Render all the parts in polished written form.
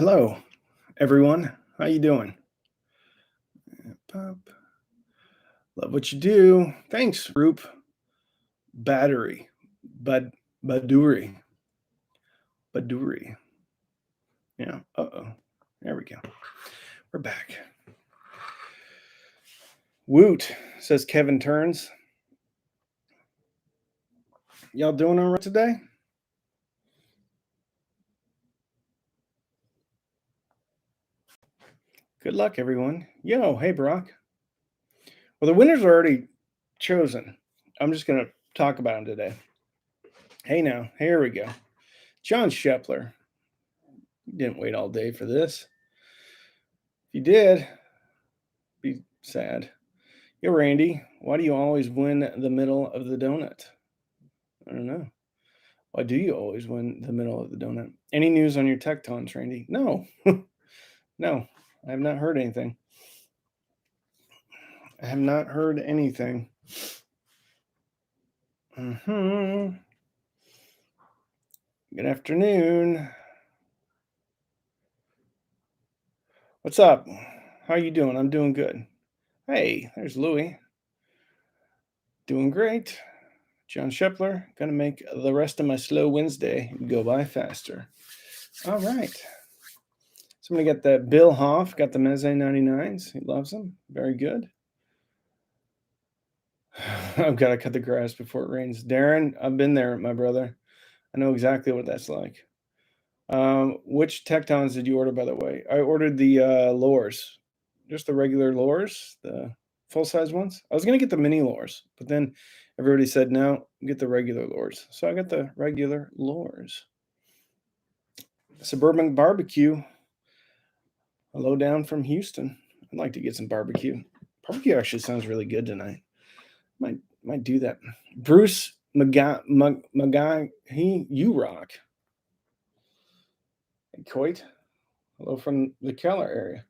Hello, everyone. How you doing? Pop. Love what you do. Thanks, Roop. Battery. Bud Baduri. Baduri. Yeah. Uh-oh. There we go. We're back. Woot, says Kevin Turns. Y'all doing all right today? Good luck, everyone. Yo, hey, Brock. Well, the winners are already chosen. I'm just going to talk about them today. Hey, now. Here we go. John Shepler. You didn't wait all day for this. If you did, be sad. Yo, Randy, why do you always win the middle of the donut? I don't know. Why do you always win the middle of the donut? Any news on your tectons, Randy? No. No, I have not heard anything. I have not heard anything. Good afternoon. What's up? How you doing? I'm doing good. Hey, there's Louie. Doing great. John Shepler, gonna make the rest of my slow Wednesday go by faster. All right. So I'm going to get the Bill Hoff, got the Meze 99s. He loves them. Very good. I've got to cut the grass before it rains. Darren, I've been there, my brother. I know exactly what that's like. Which tectons did you order, by the way? I ordered the lures, just the regular lures, the full-size ones. I was going to get the mini lures, but then everybody said, no, get the regular lures. So I got the regular lures. Suburban Barbecue. Hello down from Houston. I'd like to get some barbecue. Barbecue actually sounds really good tonight. Might do that. Bruce Magai, you rock. Hey, Coit. Hello from the Keller area.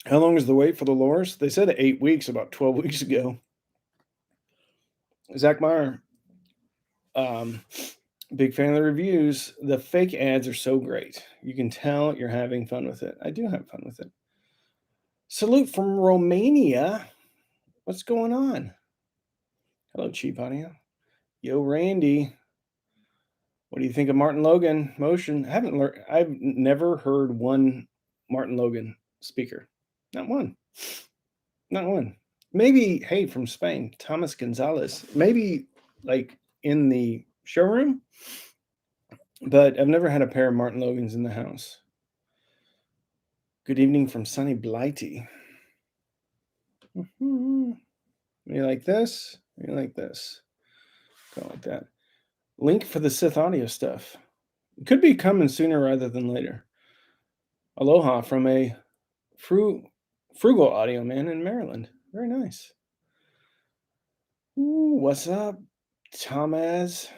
How long is the wait for the lures? They said 8 weeks about 12 weeks ago. Zach Meyer, big fan of the reviews. The fake ads are so great. You can tell you're having fun with it. I do have fun with it. Salute from Romania. What's going on? Hello, Cheap Audio. Yo, Randy. What do you think of Martin Logan motion? I've never heard one Martin Logan speaker. Not one. Not one. Maybe, hey, from Spain, Thomas Gonzalez. Maybe like in the showroom, but I've never had a pair of Martin Logans in the house. Good evening from sunny Blighty. You like this? You like this? Go like that. Link for the Sith audio stuff. It could be coming sooner rather than later. Aloha from a frugal audio man in Maryland. Very nice. Ooh, what's up, Thomas?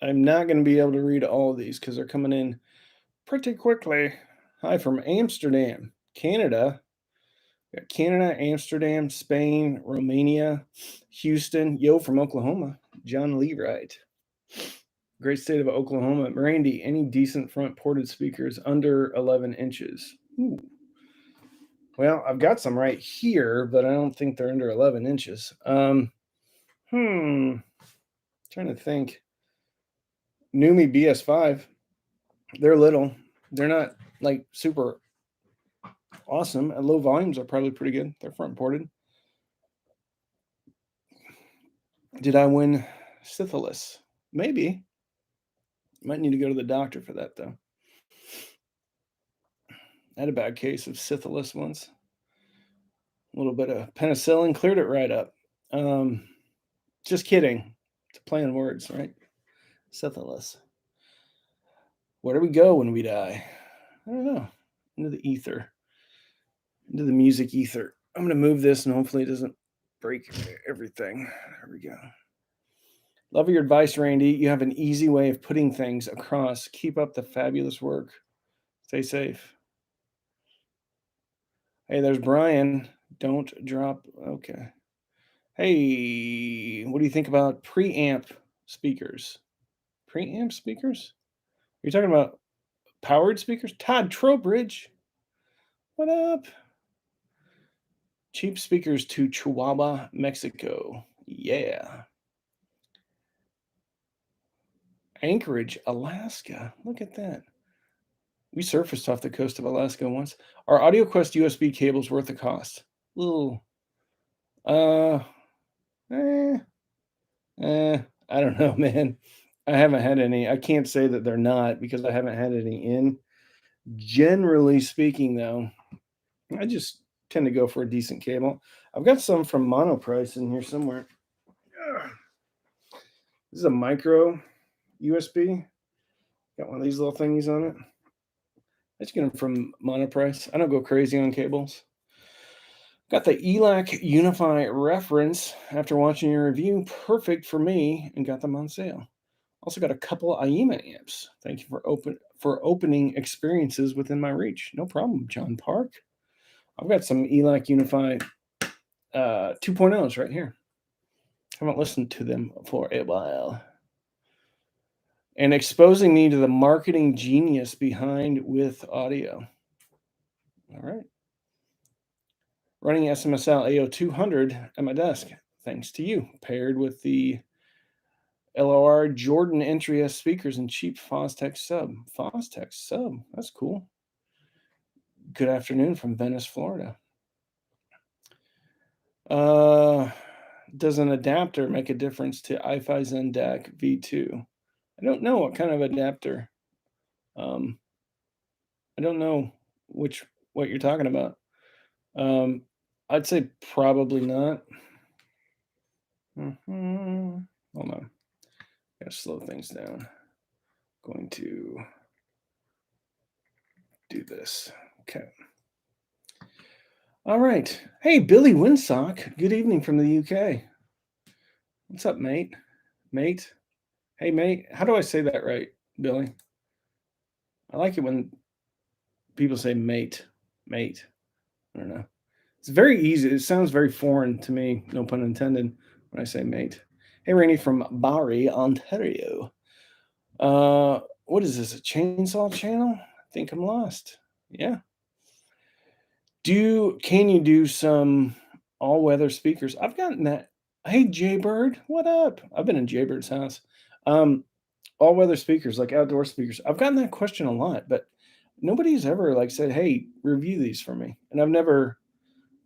I'm not going to be able to read all of these because they're coming in pretty quickly. Hi from Amsterdam, Canada. We got Canada, Amsterdam, Spain, Romania, Houston. Yo from Oklahoma, John Lee Wright. Great state of Oklahoma. Randy, any decent front ported speakers under 11 inches? Ooh. Well, I've got some right here, but I don't think they're under 11 inches. Trying to think. Numi BS5. They're little. They're not like super awesome. At low volumes are probably pretty good. They're front ported. Did I win syphilis? Maybe. Might need to go to the doctor for that, though. I had a bad case of syphilis once. A little bit of penicillin cleared it right up. Just kidding. It's a play on words, right? Syphilis. Where do we go when we die? I don't know. Into the ether. Into the music ether. I'm going to move this and hopefully it doesn't break everything. There we go. Love your advice, Randy. You have an easy way of putting things across. Keep up the fabulous work. Stay safe. Hey, there's Brian. Don't drop. Okay. Hey, what do you think about preamp speakers? Preamp speakers? Are you talking about powered speakers? Todd Trowbridge, what up? Cheap speakers to Chihuahua, Mexico. Yeah. Anchorage, Alaska. Look at that. We surfaced off the coast of Alaska once. Are AudioQuest USB cables worth the cost? Ooh. Uh, eh, I don't know, man. I haven't had any. I can't say that they're not because I haven't had any in. Generally speaking, though, I just tend to go for a decent cable. I've got some from Monoprice in here somewhere. This is a micro USB. Got one of these little thingies on it. I just get them from Monoprice. I don't go crazy on cables. Got the ELAC Unify reference after watching your review. Perfect for me, and got them on sale. Also got a couple IEMA amps. Thank you for opening experiences within my reach. No problem, John Park. I've got some ELAC Unify 2.0s right here. Haven't listened to them for a while. And exposing me to the marketing genius behind with audio. All right. Running SMSL AO200 at my desk, thanks to you, paired with the LOR Jordan Entry S speakers and cheap Fostech sub. Fostech sub, that's cool. Good afternoon from Venice, Florida. Does an adapter make a difference to iFi Zen DAC V2? I don't know what kind of adapter. I don't know what you're talking about. I'd say probably not. Hold on. Gotta slow things down. Going to do this. Okay. All right. Hey, Billy Winsock. Good evening from the UK. What's up, mate? Mate? Hey, mate. How do I say that right, Billy? I like it when people say mate. Mate. I don't know. It's very easy. It sounds very foreign to me, no pun intended, when I say mate. Hey, Rainey from Barrie, Ontario. What is this? A chainsaw channel? I think I'm lost. Yeah. Can you do some all-weather speakers? I've gotten that. Hey, Jaybird, what up? I've been in Jaybird's house. All-weather speakers, like outdoor speakers. I've gotten that question a lot, but nobody's ever like said, "Hey, review these for me," and I've never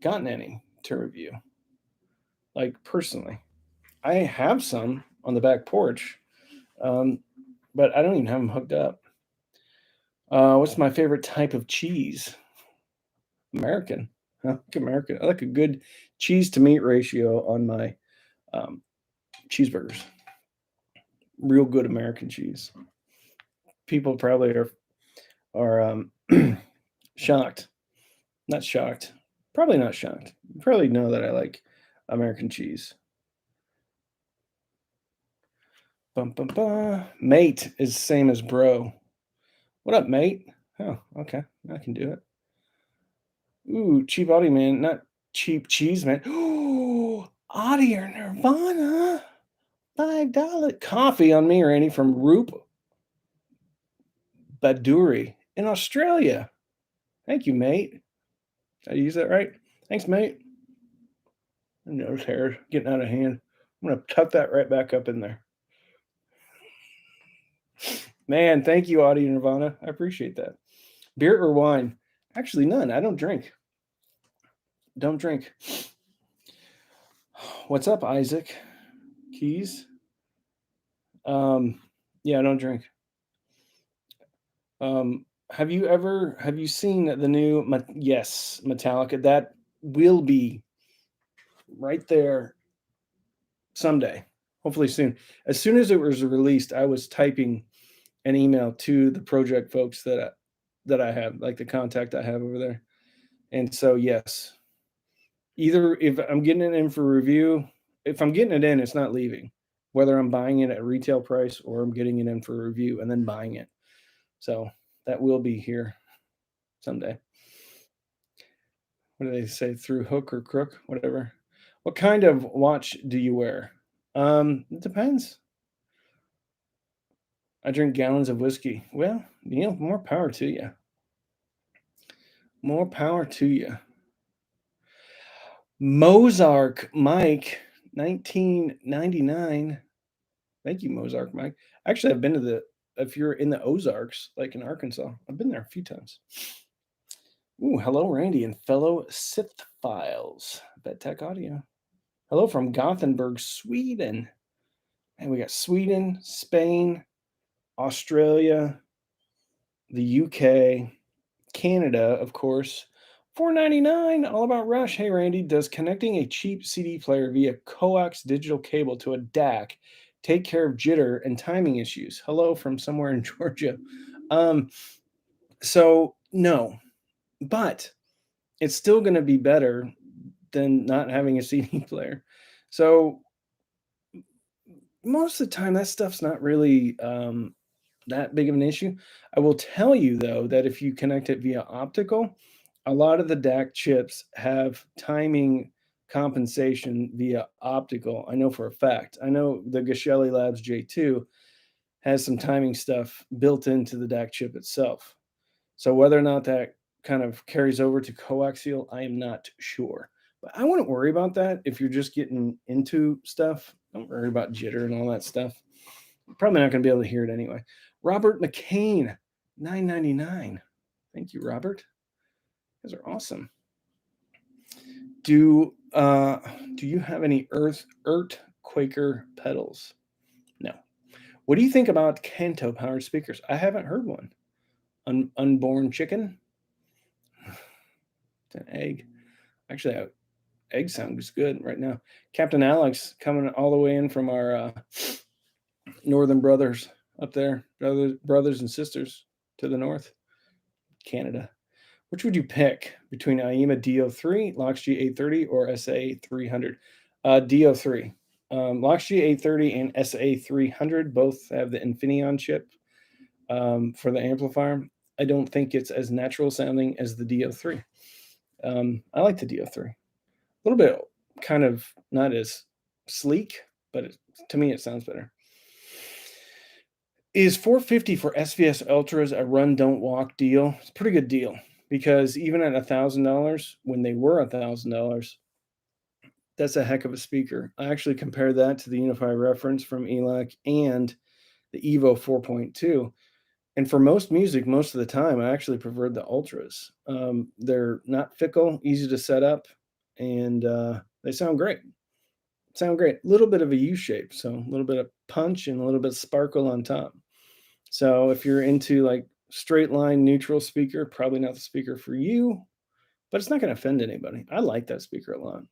gotten any to review. Like personally, I have some on the back porch, but I don't even have them hooked up. What's my favorite type of cheese? American. Huh? American. I like a good cheese to meat ratio on my cheeseburgers. Real good American cheese. People probably are shocked. Not shocked. Probably not shocked. You probably know that I like American cheese. Bum, bum, bum. Mate is the same as bro. What up, mate? Oh, okay. I can do it. Ooh, cheap Audi man, not cheap cheese man. Ooh, Audi or Nirvana. $5 coffee on me, Randy, from Roop Baduri in Australia. Thank you, mate. Did I use that right? Thanks, mate. Nose hair getting out of hand. I'm gonna tuck that right back up in there. Man, thank you, Audi Nirvana. I appreciate that. Beer or wine? Actually, none. I don't drink. Don't drink. What's up, Isaac? Keys? Yeah, I don't drink. Have you seen the new yes, Metallica? That will be right there someday, hopefully soon. As soon as it was released, I was typing an email to the project folks that I have, like the contact I have over there. And so yes, either if I'm getting it in for review, if I'm getting it in, it's not leaving, whether I'm buying it at retail price or I'm getting it in for review and then buying it. So that will be here someday. What do they say? Through hook or crook, whatever. What kind of watch do you wear? It depends. I drink gallons of whiskey. Well, more power to you. More power to you. Mozark Mike, 1999. Thank you, Mozark Mike. Actually, I've been to if you're in the Ozarks, like in Arkansas, I've been there a few times. Ooh, hello, Randy and fellow Sith files. BetTech Audio. Hello from Gothenburg, Sweden. And we got Sweden, Spain, Australia, the UK, Canada, of course. $4.99, all about Rush. Hey, Randy, does connecting a cheap CD player via coax digital cable to a DAC take care of jitter and timing issues? Hello from somewhere in Georgia. So, no, but it's still going to be better than not having a CD player. So, most of the time, that stuff's not really that big of an issue. I will tell you, though, that if you connect it via optical, a lot of the DAC chips have timing compensation via optical. I know for a fact. I know the Geshelli Labs J2 has some timing stuff built into the DAC chip itself. So whether or not that kind of carries over to coaxial, I am not sure. But I wouldn't worry about that if you're just getting into stuff. Don't worry about jitter and all that stuff. You're probably not going to be able to hear it anyway. Robert McCain, $9.99. Thank you, Robert. Those are awesome. Do you have any Ert Quaker pedals? No. What do you think about Kanto powered speakers? I haven't heard one. Unborn chicken? It's an egg. Actually, egg sounds good right now. Captain Alex coming all the way in from our northern brothers up there, brothers and sisters to the north, Canada. Which would you pick between IEMA DO3, LoxG 830, or SA 300? DO3. LoxG 830 and SA 300 both have the Infineon chip for the amplifier. I don't think it's as natural sounding as the DO3. I like the DO3. A little bit kind of not as sleek, but to me it sounds better. Is $450 for SVS Ultras a run, don't walk deal? It's a pretty good deal because even at $1,000, when they were $1,000, that's a heck of a speaker. I actually compared that to the Unify Reference from ELAC and the Evo 4.2. And for most music, most of the time, I actually preferred the Ultras. They're not fickle, easy to set up, and they sound great. A little bit of a U shape, so a little bit of punch and a little bit of sparkle on top. So if you're into like straight line neutral speaker, probably not the speaker for you, but it's not going to offend anybody. I like that speaker a lot.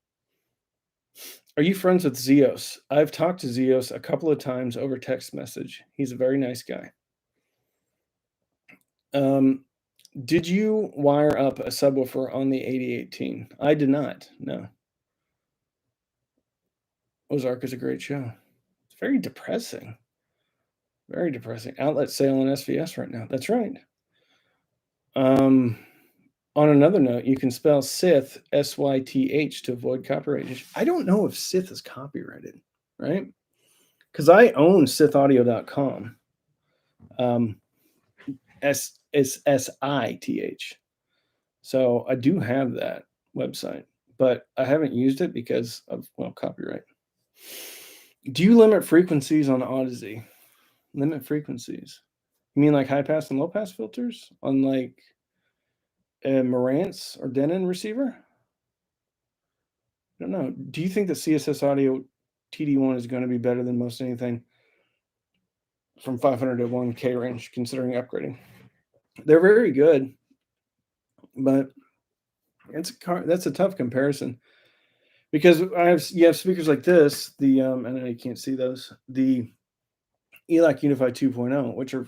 Are you friends with Zeos? I've talked to Zeos a couple of times over text message. He's a very nice guy. Did you wire up a subwoofer on the 8018? I did not, no. Ozark is a great show. It's very depressing. Very depressing. Outlet sale on SVS right now. That's right. On another note, you can spell Sith, S-Y-T-H, to avoid copyright. I don't know if Sith is copyrighted, right? Because I own SithAudio.com. S-I-T-H. So I do have that website, but I haven't used it because of, copyright. Do you limit frequencies on Odyssey? Limit frequencies? You mean like high pass and low pass filters on like a Marantz or Denon receiver? I don't know. Do you think that CSS Audio TD1 is going to be better than most anything from 500 to 1K range, considering upgrading? They're very good, but that's a tough comparison because you have speakers like this, the I know you can't see those, the ELAC Unify 2.0, which are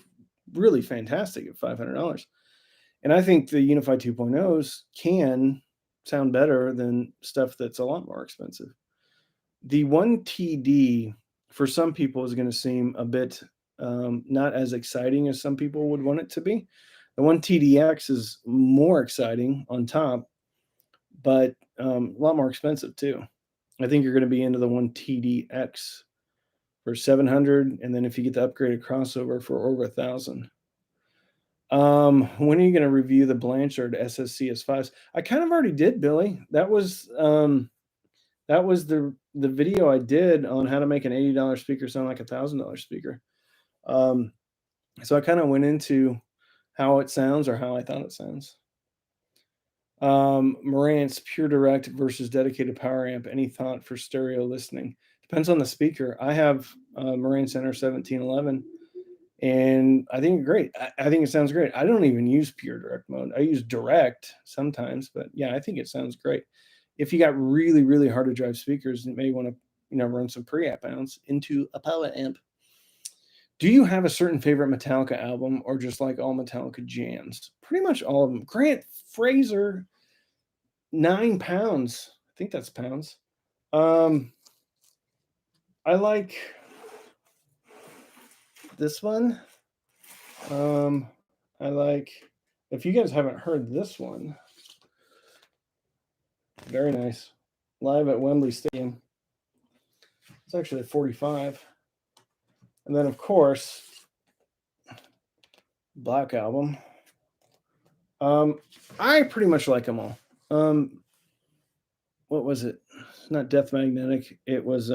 really fantastic at $500. And I think the Unify 2.0s can sound better than stuff that's a lot more expensive. The 1TD for some people is going to seem a bit not as exciting as some people would want it to be. The 1TDX is more exciting on top, but a lot more expensive too. I think you're going to be into the 1TDX for 700, and then if you get the upgraded crossover for over 1,000. When are you going to review the Blanchard SSCS5s? I kind of already did, Billy. That was the video I did on how to make an $80 speaker sound like a $1,000 speaker. So I kind of went into how it sounds, or how I thought it sounds. Marantz, pure direct versus dedicated power amp. Any thought for stereo listening? Depends on the speaker. I have Marantz Center 1711, and I think great. I think it sounds great. I don't even use pure direct mode. I use direct sometimes, but yeah, I think it sounds great. If you got really, really hard to drive speakers, you may want to run some preamp amps into a power amp. Do you have a certain favorite Metallica album, or just like all Metallica jams? Pretty much all of them. Grant Fraser, 9 pounds. I think that's pounds. I like this one. I like, if you guys haven't heard this one, very nice. Live at Wembley Stadium. It's actually a 45. And then, of course, Black Album. I pretty much like them all. What was it? It's not Death Magnetic. It was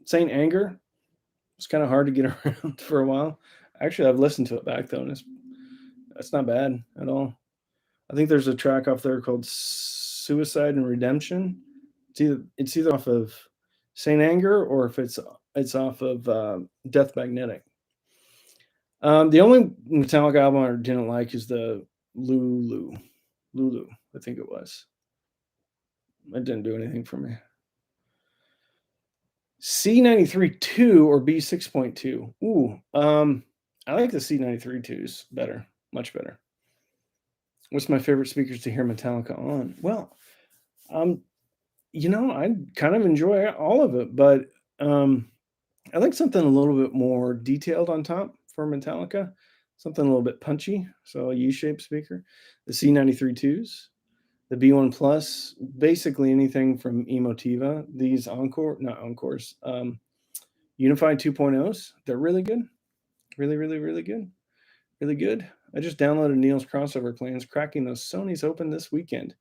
Saint Anger. It's kind of hard to get around for a while. Actually, I've listened to it back though, and it's not bad at all. I think there's a track off there called Suicide and Redemption. It's either off of Saint Anger, or if it's off of Death Magnetic. The only Metallica album I didn't like is the Lulu, I think it was. It didn't do anything for me. C93-2 or B6.2? Ooh, I like the C93-2s better, much better. What's my favorite speakers to hear Metallica on? Well, I kind of enjoy all of it, but I like something a little bit more detailed on top for Metallica, something a little bit punchy. So a U-shaped speaker, the C93-2s, the B1 Plus, basically anything from Emotiva. These Encores, Unified 2.0s, they're really good. Really, really, really good. Really good. I just downloaded Neil's crossover plans, cracking those Sonys open this weekend.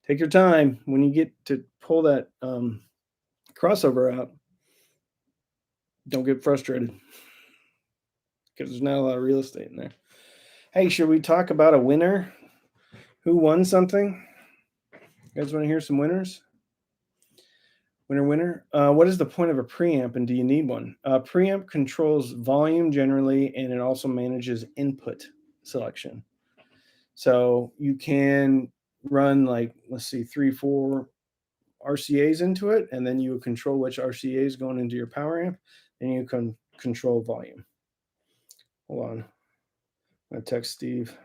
Take your time when you get to pull that crossover out. Don't get frustrated, because there's not a lot of real estate in there. Hey, should we talk about a winner? Who won something? You guys want to hear some winners? Winner. What is the point of a preamp, and do you need one? Preamp controls volume generally, and it also manages input selection. So you can run, like, let's see, 3-4 RCAs into it, and then you control which RCA is going into your power amp, and you can control volume. Hold on. I'm going to text Steve.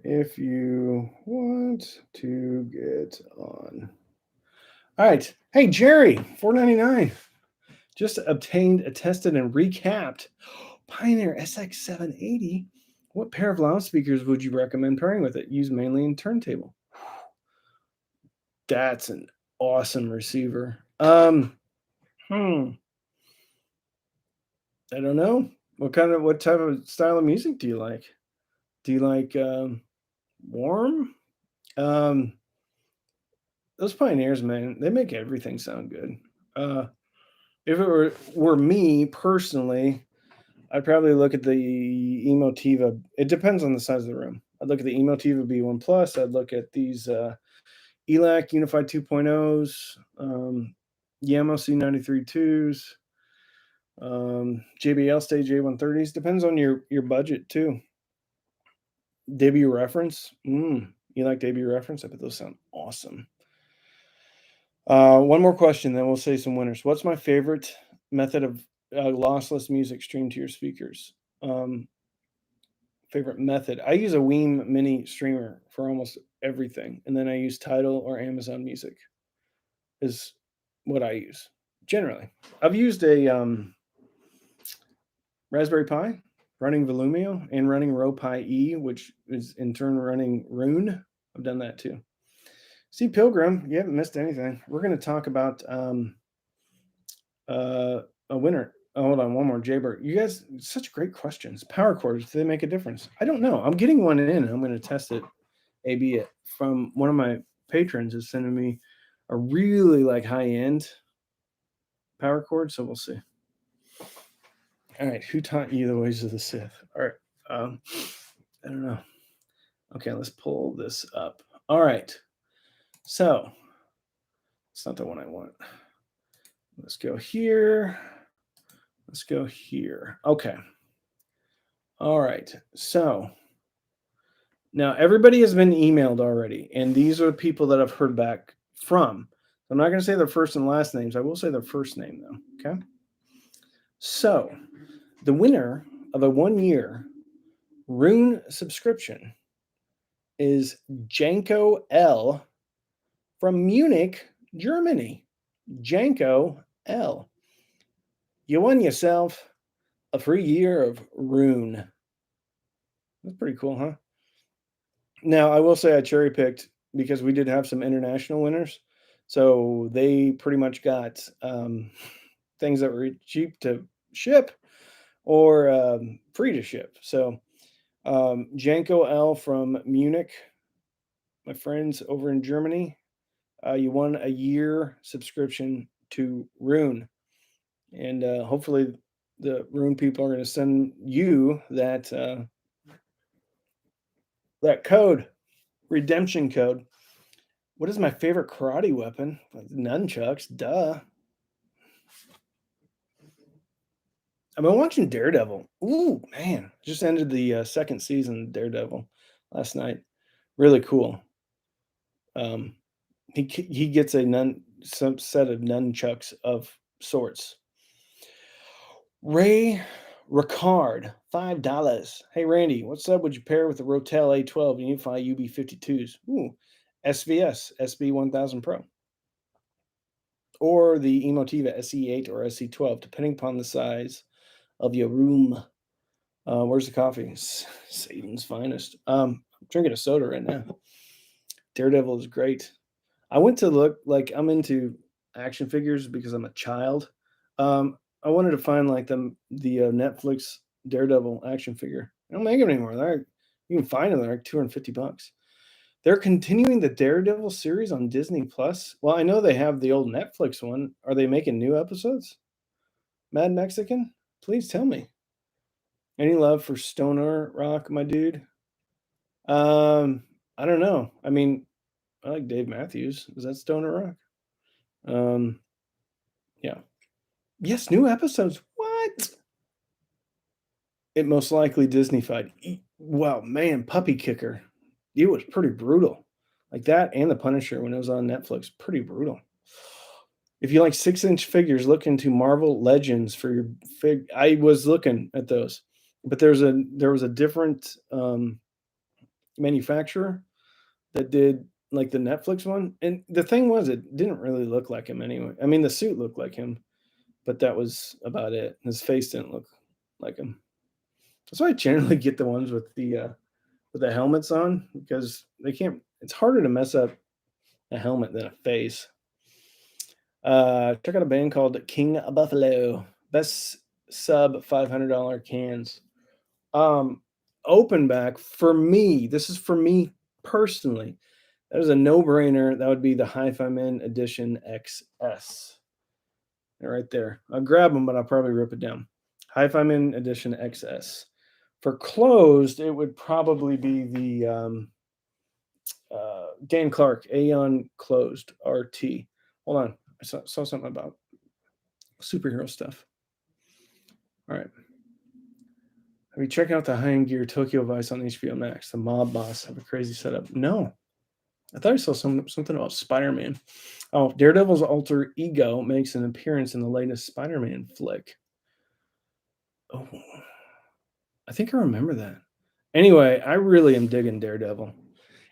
If you want to get on. All right. Hey, Jerry, $4.99. Just obtained, attested, and recapped Pioneer SX780. What pair of loudspeakers would you recommend pairing with it? Used mainly in turntable. That's an awesome receiver. I don't know. What type of style of music do you like? Do you like warm? Those Pioneers, man, they make everything sound good. If it were me personally, I'd probably look at the Emotiva. It depends on the size of the room. I'd look at the Emotiva B1 Plus. I'd look at these ELAC Unified 2.0s, Yamaha C93-2s, JBL Stage A130s. Depends on your budget too. Debut Reference. You like Debut Reference? I bet those sound awesome. One more question, then we'll say some winners. What's my favorite method of lossless music streamed to your speakers? Favorite method? I use a Weem Mini streamer for almost everything, and then I use Tidal or Amazon Music is what I use generally. I've used a Raspberry Pi running Volumio and running RoPi E, which is in turn running Rune. I've done that too. See, Pilgrim, you haven't missed anything. We're going to talk about a winner. Oh, hold on, one more. Jaybird. You guys, such great questions. Power cords, do they make a difference? I don't know. I'm getting one in. I'm going to test it. A/B it from one of my patrons is sending me a really like high-end power cord, so we'll see. All right, who taught you the ways of the Sith? All right, I don't know. Okay, let's pull this up. All right, so it's not the one I want. Let's go here. Let's go here. Okay. All right, so now everybody has been emailed already, and these are the people that I've heard back from. I'm not going to say their first and last names. I will say their first name, though, okay? So the winner of a 1-year Rune subscription is Janko L from Munich, Germany. Janko L. You won yourself a free year of Rune. That's pretty cool, huh? Now, I will say I cherry picked because we did have some international winners. So they pretty much got things that were cheap to ship or free to ship. So Janko L from Munich, my friends over in Germany, you won a year subscription to Rune. And hopefully the Rune people are going to send you that that code, redemption code. What is my favorite karate weapon? Nunchucks, duh. I've been watching Daredevil. Ooh, man. Just ended the second season of Daredevil last night. Really cool. He gets some set of nunchucks of sorts. Ray Ricard, $5. Hey, Randy, what sub would you pair with the Rotel A12 Unify UB52s? Ooh, SVS, SB1000 Pro. Or the Emotiva SE8 or SE12, depending upon the size of your room. Where's the coffee? Satan's finest. I'm drinking a soda right now. Daredevil is great. I went to look, like, I'm into action figures because I'm a child. I wanted to find like the Netflix Daredevil action figure. They don't make them anymore. You can find them. They're like $250. They're continuing the Daredevil series on Disney Plus. Well, I know they have the old Netflix one. Are they making new episodes? Mad Mexican? Please tell me. Any love for Stoner Rock, my dude? I don't know. I mean, I like Dave Matthews. Is that Stoner Rock? Yeah. Yes, new episodes. What? It most likely Disney-fied. Wow, man, Puppy Kicker. It was pretty brutal. Like that and The Punisher when it was on Netflix. Pretty brutal. If you like 6-inch figures, look into Marvel Legends for your fig. I was looking at those, but there was a different manufacturer that did like the Netflix one. And the thing was, it didn't really look like him anyway. I mean, the suit looked like him, but that was about it. His face didn't look like him. That's why I generally get the ones with the helmets on, because they can't. It's harder to mess up a helmet than a face. Check out a band called King Buffalo. Best sub $500 cans. Open back for me. This is for me personally. That is a no-brainer. That would be the Hi-Fi Men Edition XS. They're right there. I'll grab them, but I'll probably rip it down. Hi-Fi Men Edition XS. For closed, it would probably be the Dan Clark Aeon Closed RT. Hold on. I saw something about superhero stuff. All right. Have you checked out the high-end gear Tokyo Vice on HBO Max? The mob boss have a crazy setup. No. I thought I saw something about Spider-Man. Oh, Daredevil's alter ego makes an appearance in the latest Spider-Man flick. Oh, I think I remember that. Anyway, I really am digging Daredevil.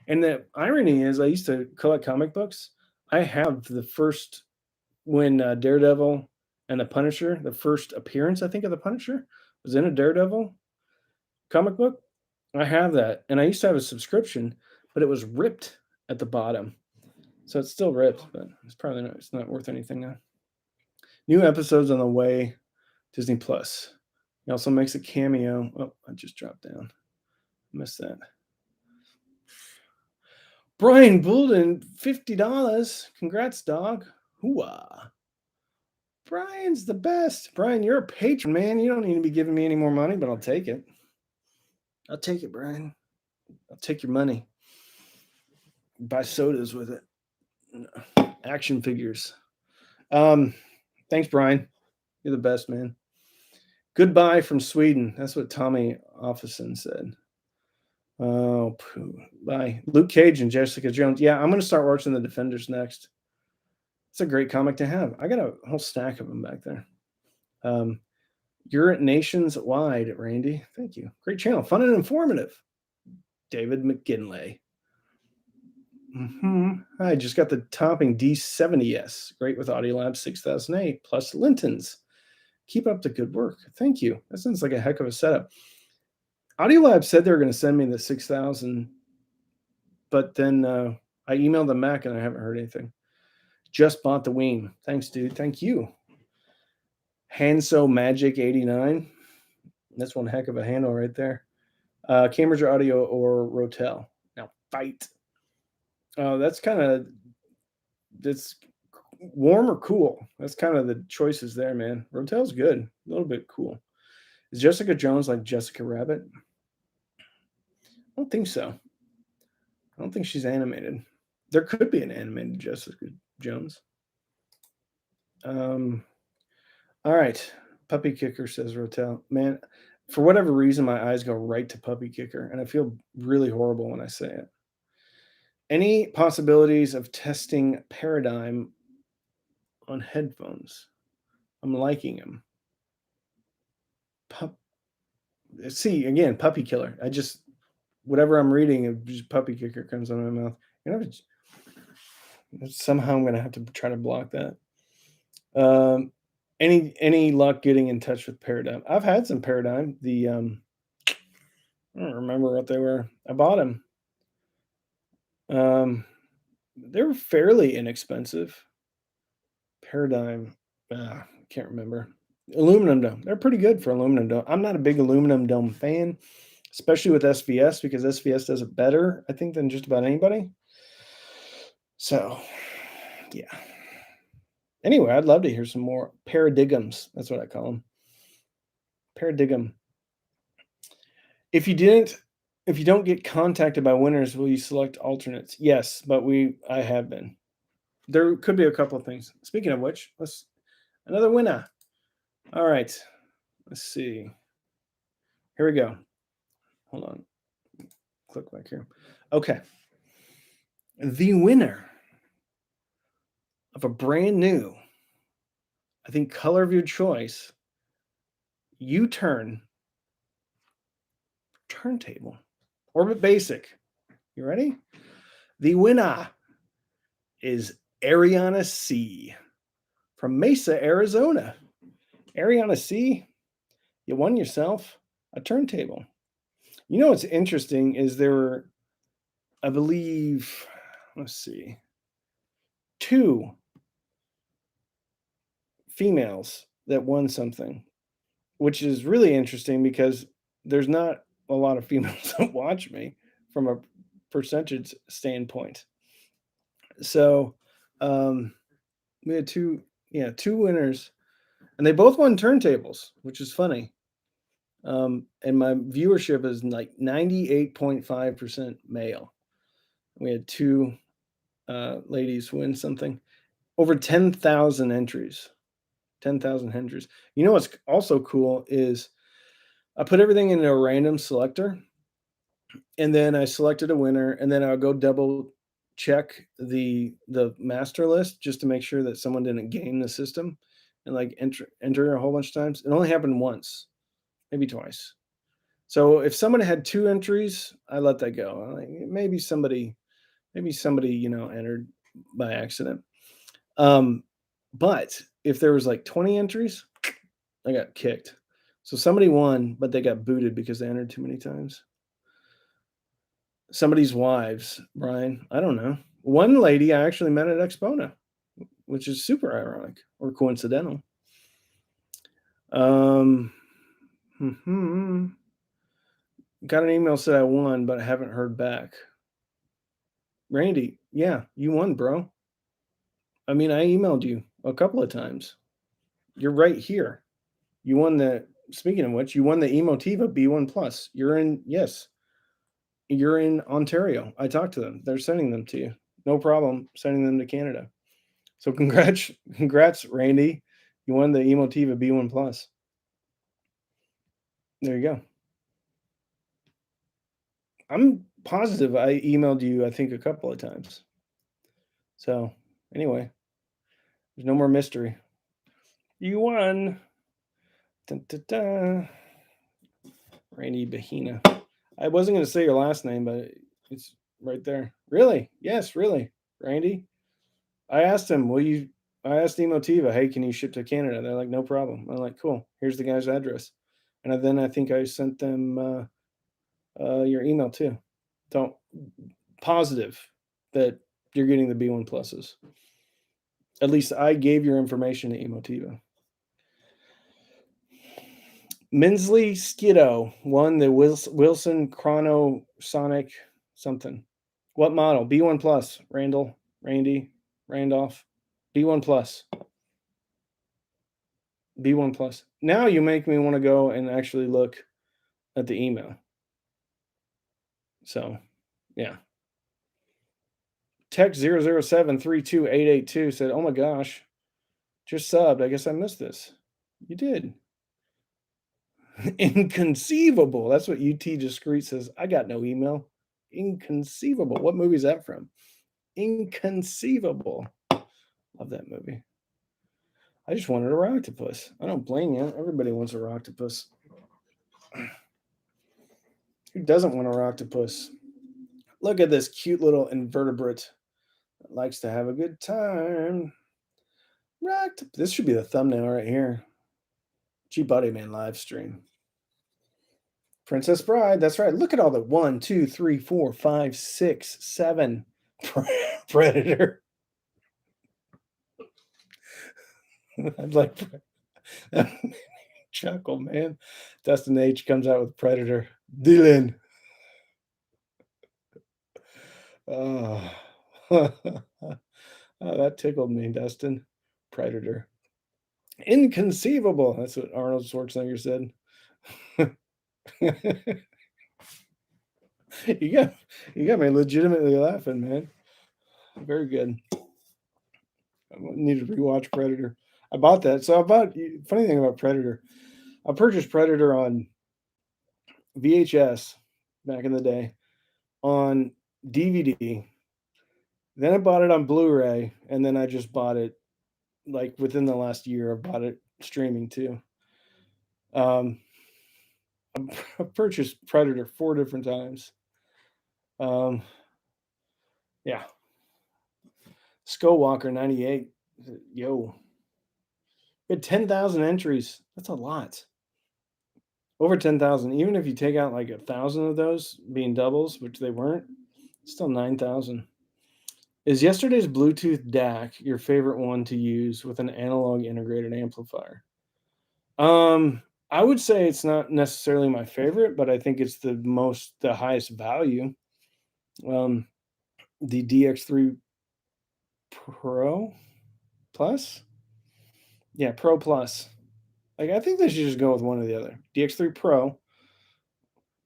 And the irony is, I used to collect comic books. I have the first, when Daredevil and the Punisher, the first appearance, I think, of the Punisher was in a Daredevil comic book. I have that. And I used to have a subscription, but it was ripped at the bottom. So it's still ripped, but it's not worth anything now. New episodes on the way, Disney Plus. He also makes a cameo. Oh, I just dropped down. Missed that. Brian Bulden, $50. Congrats, dog. Hooah. Brian's the best. Brian, you're a patron, man. You don't need to be giving me any more money, but I'll take it. I'll take it, Brian. I'll take your money. Buy sodas with it. Action figures. Thanks, Brian. You're the best, man. Goodbye from Sweden. That's what Tommy Offison said. Oh, bye. Luke Cage and Jessica Jones. Yeah, I'm going to start watching The Defenders next. It's a great comic to have. I got a whole stack of them back there. You're nations wide, Randy. Thank you. Great channel. Fun and informative. David McGinley. I just got the topping D70S. Great with Audiolab 6008 plus Lintons. Keep up the good work. Thank you. That sounds like a heck of a setup. Audiolab said they were going to send me the 6000, but then I emailed them back and I haven't heard anything. Just bought the Ween. Thanks, dude. Thank you. Hanso Magic 89. That's one heck of a handle right there. Cambridge Audio or Rotel. Now fight. That's warm or cool. That's kind of the choices there, man. Rotel's good. A little bit cool. Is Jessica Jones like Jessica Rabbit? I don't think so. I don't think she's animated. There could be an animated Jessica Jones. All right. Puppy Kicker, says Rotel. Man, for whatever reason, my eyes go right to Puppy Kicker, and I feel really horrible when I say it. Any possibilities of testing Paradigm on headphones? I'm liking them. See, again, Puppy Killer. Whatever I'm reading, just Puppy Kicker comes out of my mouth. Somehow I'm going to have to try to block that. Any luck getting in touch with Paradigm? I've had some Paradigm. I don't remember what they were. I bought them. They were fairly inexpensive. Paradigm, can't remember. Aluminum dome. They're pretty good for aluminum dome. I'm not a big aluminum dome fan, especially with SVS, because SVS does it better, I think, than just about anybody. So, yeah. Anyway, I'd love to hear some more paradigms. That's what I call them. Paradigm. If you don't get contacted by winners, will you select alternates? Yes, but I have been. There could be a couple of things. Speaking of which, another winner. All right. Let's see. Here we go. Hold on. Click back here. Okay. The winner of a brand new, I think, color of your choice, U-turn turntable. Orbit Basic. You ready? The winner is Ariana C. from Mesa, Arizona. Ariana C., you won yourself a turntable. You know what's interesting is there were, I believe, let's see, 2 females that won something, which is really interesting because there's not a lot of females that watch me from a percentage standpoint. So we had 2 winners, and they both won turntables, which is funny. And my viewership is like 98.5% male. We had 2 ladies win something. Over 10,000 entries. 10,000 entries. You know what's also cool is I put everything into a random selector, and then I selected a winner, and then I'll go double check the master list just to make sure that someone didn't game the system and like enter a whole bunch of times. It only happened once, maybe twice. So if someone had 2 entries, I let that go. Like, maybe somebody entered by accident. But if there was like 20 entries, I got kicked. So somebody won, but they got booted because they entered too many times. Somebody's wives, Brian. I don't know. One lady I actually met at Expona, which is super ironic or coincidental. Mhm. Got an email said I won, but I haven't heard back. Randy, yeah, you won, bro. I mean, I emailed you a couple of times. You're right here. You won the speaking of which, you won the Emotiva B1 Plus. You're in Ontario. I talked to them. They're sending them to you. No problem sending them to Canada. So congrats, Randy. You won the Emotiva B1 Plus. There you go. I'm positive I emailed you, I think, a couple of times. So anyway, there's no more mystery. You won. Dun, dun, dun. Randy Bahina. I wasn't going to say your last name, but it's right there. Really? Yes, really. Randy. I asked him, I asked Emotiva, hey, can you ship to Canada? They're like, no problem. I'm like, cool. Here's the guy's address. And then I think I sent them your email too. So positive that you're getting the B1 pluses. At least I gave your information to Emotiva. Minsley Skiddo won the Wilson Chrono Sonic something. What model? B1 Plus. Randy, Randolph. B1 Plus. B1 Plus. Now you make me want to go and actually look at the email. So, yeah. Tech 007328882 said, oh my gosh, just subbed. I guess I missed this. You did. Inconceivable. That's what UT Discreet says. I got no email. Inconceivable. What movie is that from? Inconceivable. Love that movie. I just wanted a rocktopus. I don't blame you. Everybody wants a rocktopus. Who doesn't want a rocktopus? Look at this cute little invertebrate that likes to have a good time. This should be the thumbnail right here. G Buddy Man live stream. Princess Bride. That's right. Look at all the 1, 2, 3, 4, 5, 6, 7 Predator. I'd like chuckle, man. Dustin H comes out with Predator. Dylan. Oh. Oh, that tickled me, Dustin. Predator. Inconceivable. That's what Arnold Schwarzenegger said. you got me legitimately laughing, man. Very good. I need to rewatch Predator. I bought that. Funny thing about Predator, I purchased Predator on VHS back in the day, on DVD. Then I bought it on Blu-ray, and then I just bought it like within the last year. I bought it streaming too. I purchased Predator 4 different times. Yeah. Skullwalker 98. Yo. We had 10,000 entries. That's a lot. Over 10,000. Even if you take out like 1,000 of those being doubles, which they weren't, still 9,000. Is yesterday's Bluetooth DAC your favorite one to use with an analog integrated amplifier? I would say it's not necessarily my favorite, but I think it's the highest value. The DX3 Pro Plus? Yeah, Pro Plus. Like, I think they should just go with one or the other. DX3 Pro.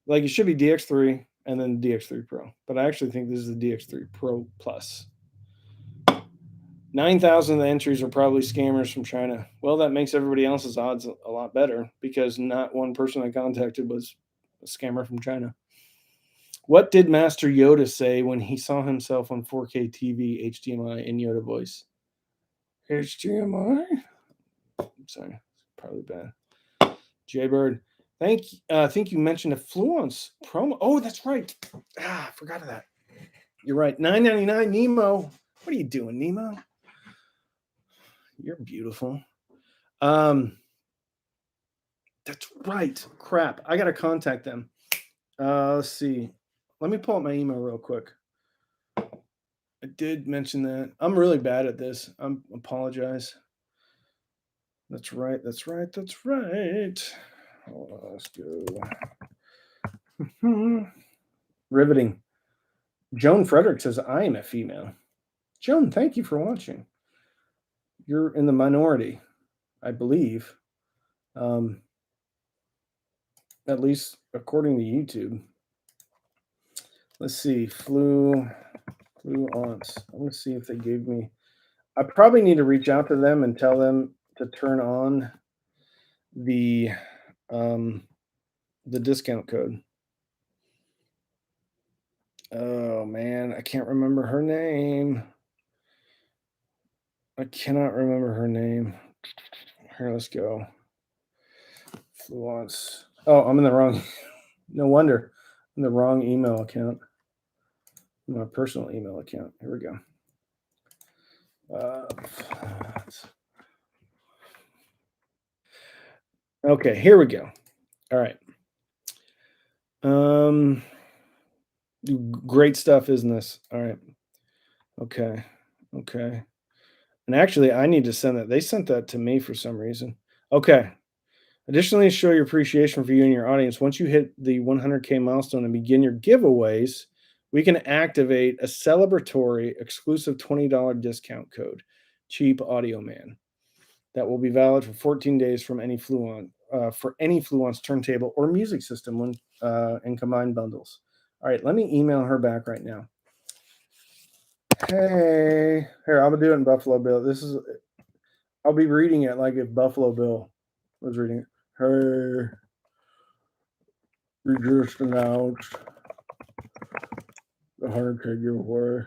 Like, it should be DX3 and then DX3 Pro. But I actually think this is the DX3 Pro Plus. 9,000 of the entries are probably scammers from China. Well, that makes everybody else's odds a lot better because not one person I contacted was a scammer from China. What did Master Yoda say when he saw himself on 4K TV, HDMI, in Yoda voice? HDMI? I'm sorry, probably bad. Jaybird, I think you mentioned a Fluence promo. Oh, that's right. I forgot of that. You're right. $9.99 Nemo. What are you doing, Nemo? You're beautiful. That's right. Crap. I gotta contact them. Let's see. Let me pull up my email real quick. I did mention that. I'm really bad at this. Apologize. That's right. That's right. That's right. Hold on, let's go. Riveting. Joan Frederick says, I am a female. Joan, thank you for watching. You're in the minority, I believe. At least according to YouTube. Let's see. Fluence. I'm going to see if they gave me. I probably need to reach out to them and tell them to turn on the discount code. Oh man, I can't remember her name. I cannot remember her name. Here, let's go. Fluence. Oh, I'm in the wrong. No wonder. I'm in the wrong email account. My personal email account. Here we go. Okay, here we go. All right. Great stuff, isn't this? All right. Okay. And actually, I need to send that. They sent that to me for some reason. Okay. Additionally, to show your appreciation for you and your audience, once you hit the 100K milestone and begin your giveaways, we can activate a celebratory exclusive $20 discount code, Cheap Audio Man. That will be valid for 14 days from any for any Fluence turntable or music system when in combined bundles. All right, let me email her back right now. Hey, here, I'll do it in Buffalo Bill. I'll be reading it like if Buffalo Bill was reading it. Hey, we just announced the 100K giveaway.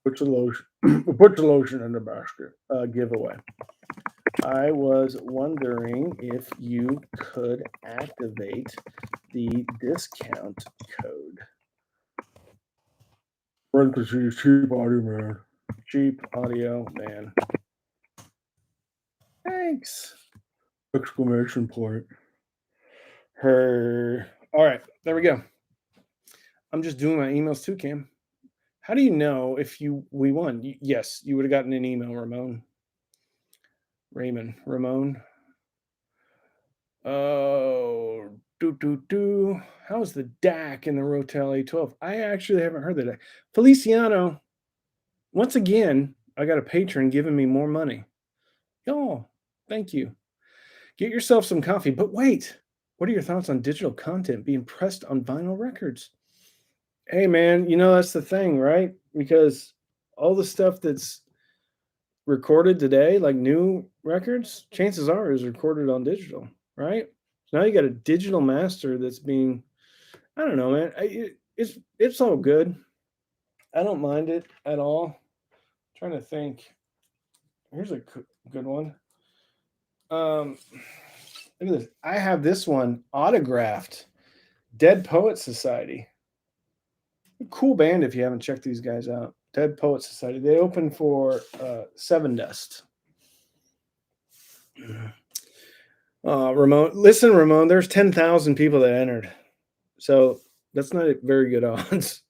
Put the lotion in the basket. Giveaway. I was wondering if you could activate the discount code. Parentheses, Cheap Audio Man. Cheap Audio Man. Thanks. Exclamation point. Her. All right, there we go. I'm just doing my emails too, Cam. How do you know if we won? Yes, you would have gotten an email, Ramon. Ramon. Oh, how's the DAC in the Rotel A12? I actually haven't heard the DAC. Feliciano, once again, I got a patron giving me more money. Y'all, thank you. Get yourself some coffee. But wait, what are your thoughts on digital content being pressed on vinyl records? Hey, man, that's the thing, right? Because all the stuff that's recorded today, like new records, chances are is recorded on digital, right? So now you got a digital master that's being, I don't know, man. It's all good. I don't mind it at all. Trying to think. Here's a good one. Look at this. I have this one autographed. Dead Poet Society. Cool band if you haven't checked these guys out. Dead Poet Society. They open for Seven Dust. Ramon, there's 10,000 people that entered. So that's not a very good odds.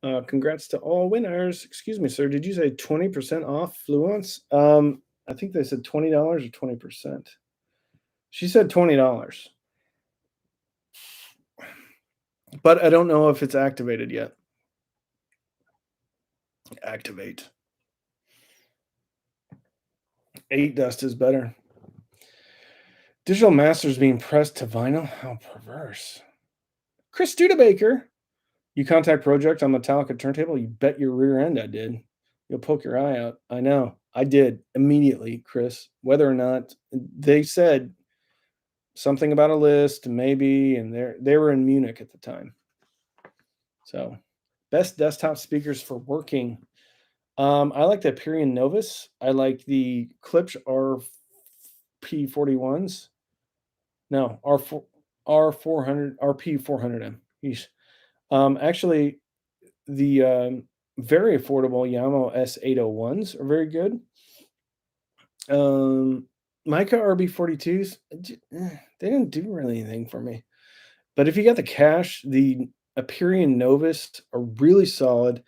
Congrats to all winners. Excuse me, sir. Did you say 20% off Fluence? I think they said $20 or 20%. She said $20. But I don't know if it's activated yet. Activate. 8 dust is better. Digital masters being pressed to vinyl? How perverse. Chris Studebaker. You contact project on Metallica turntable? You bet your rear end I did. You'll poke your eye out. I know. I did immediately, Chris. Whether or not they said something about a list, maybe, and they were in Munich at the time. So, best desktop speakers for working. I like the Aperion Novus. I like the Klipsch RP41s. No, R400 RP400M. Actually, the very affordable Yamaha S801s are very good. Mica RB42s, they didn't do really anything for me. But if you got the cash, the Aperion Novus are really solid.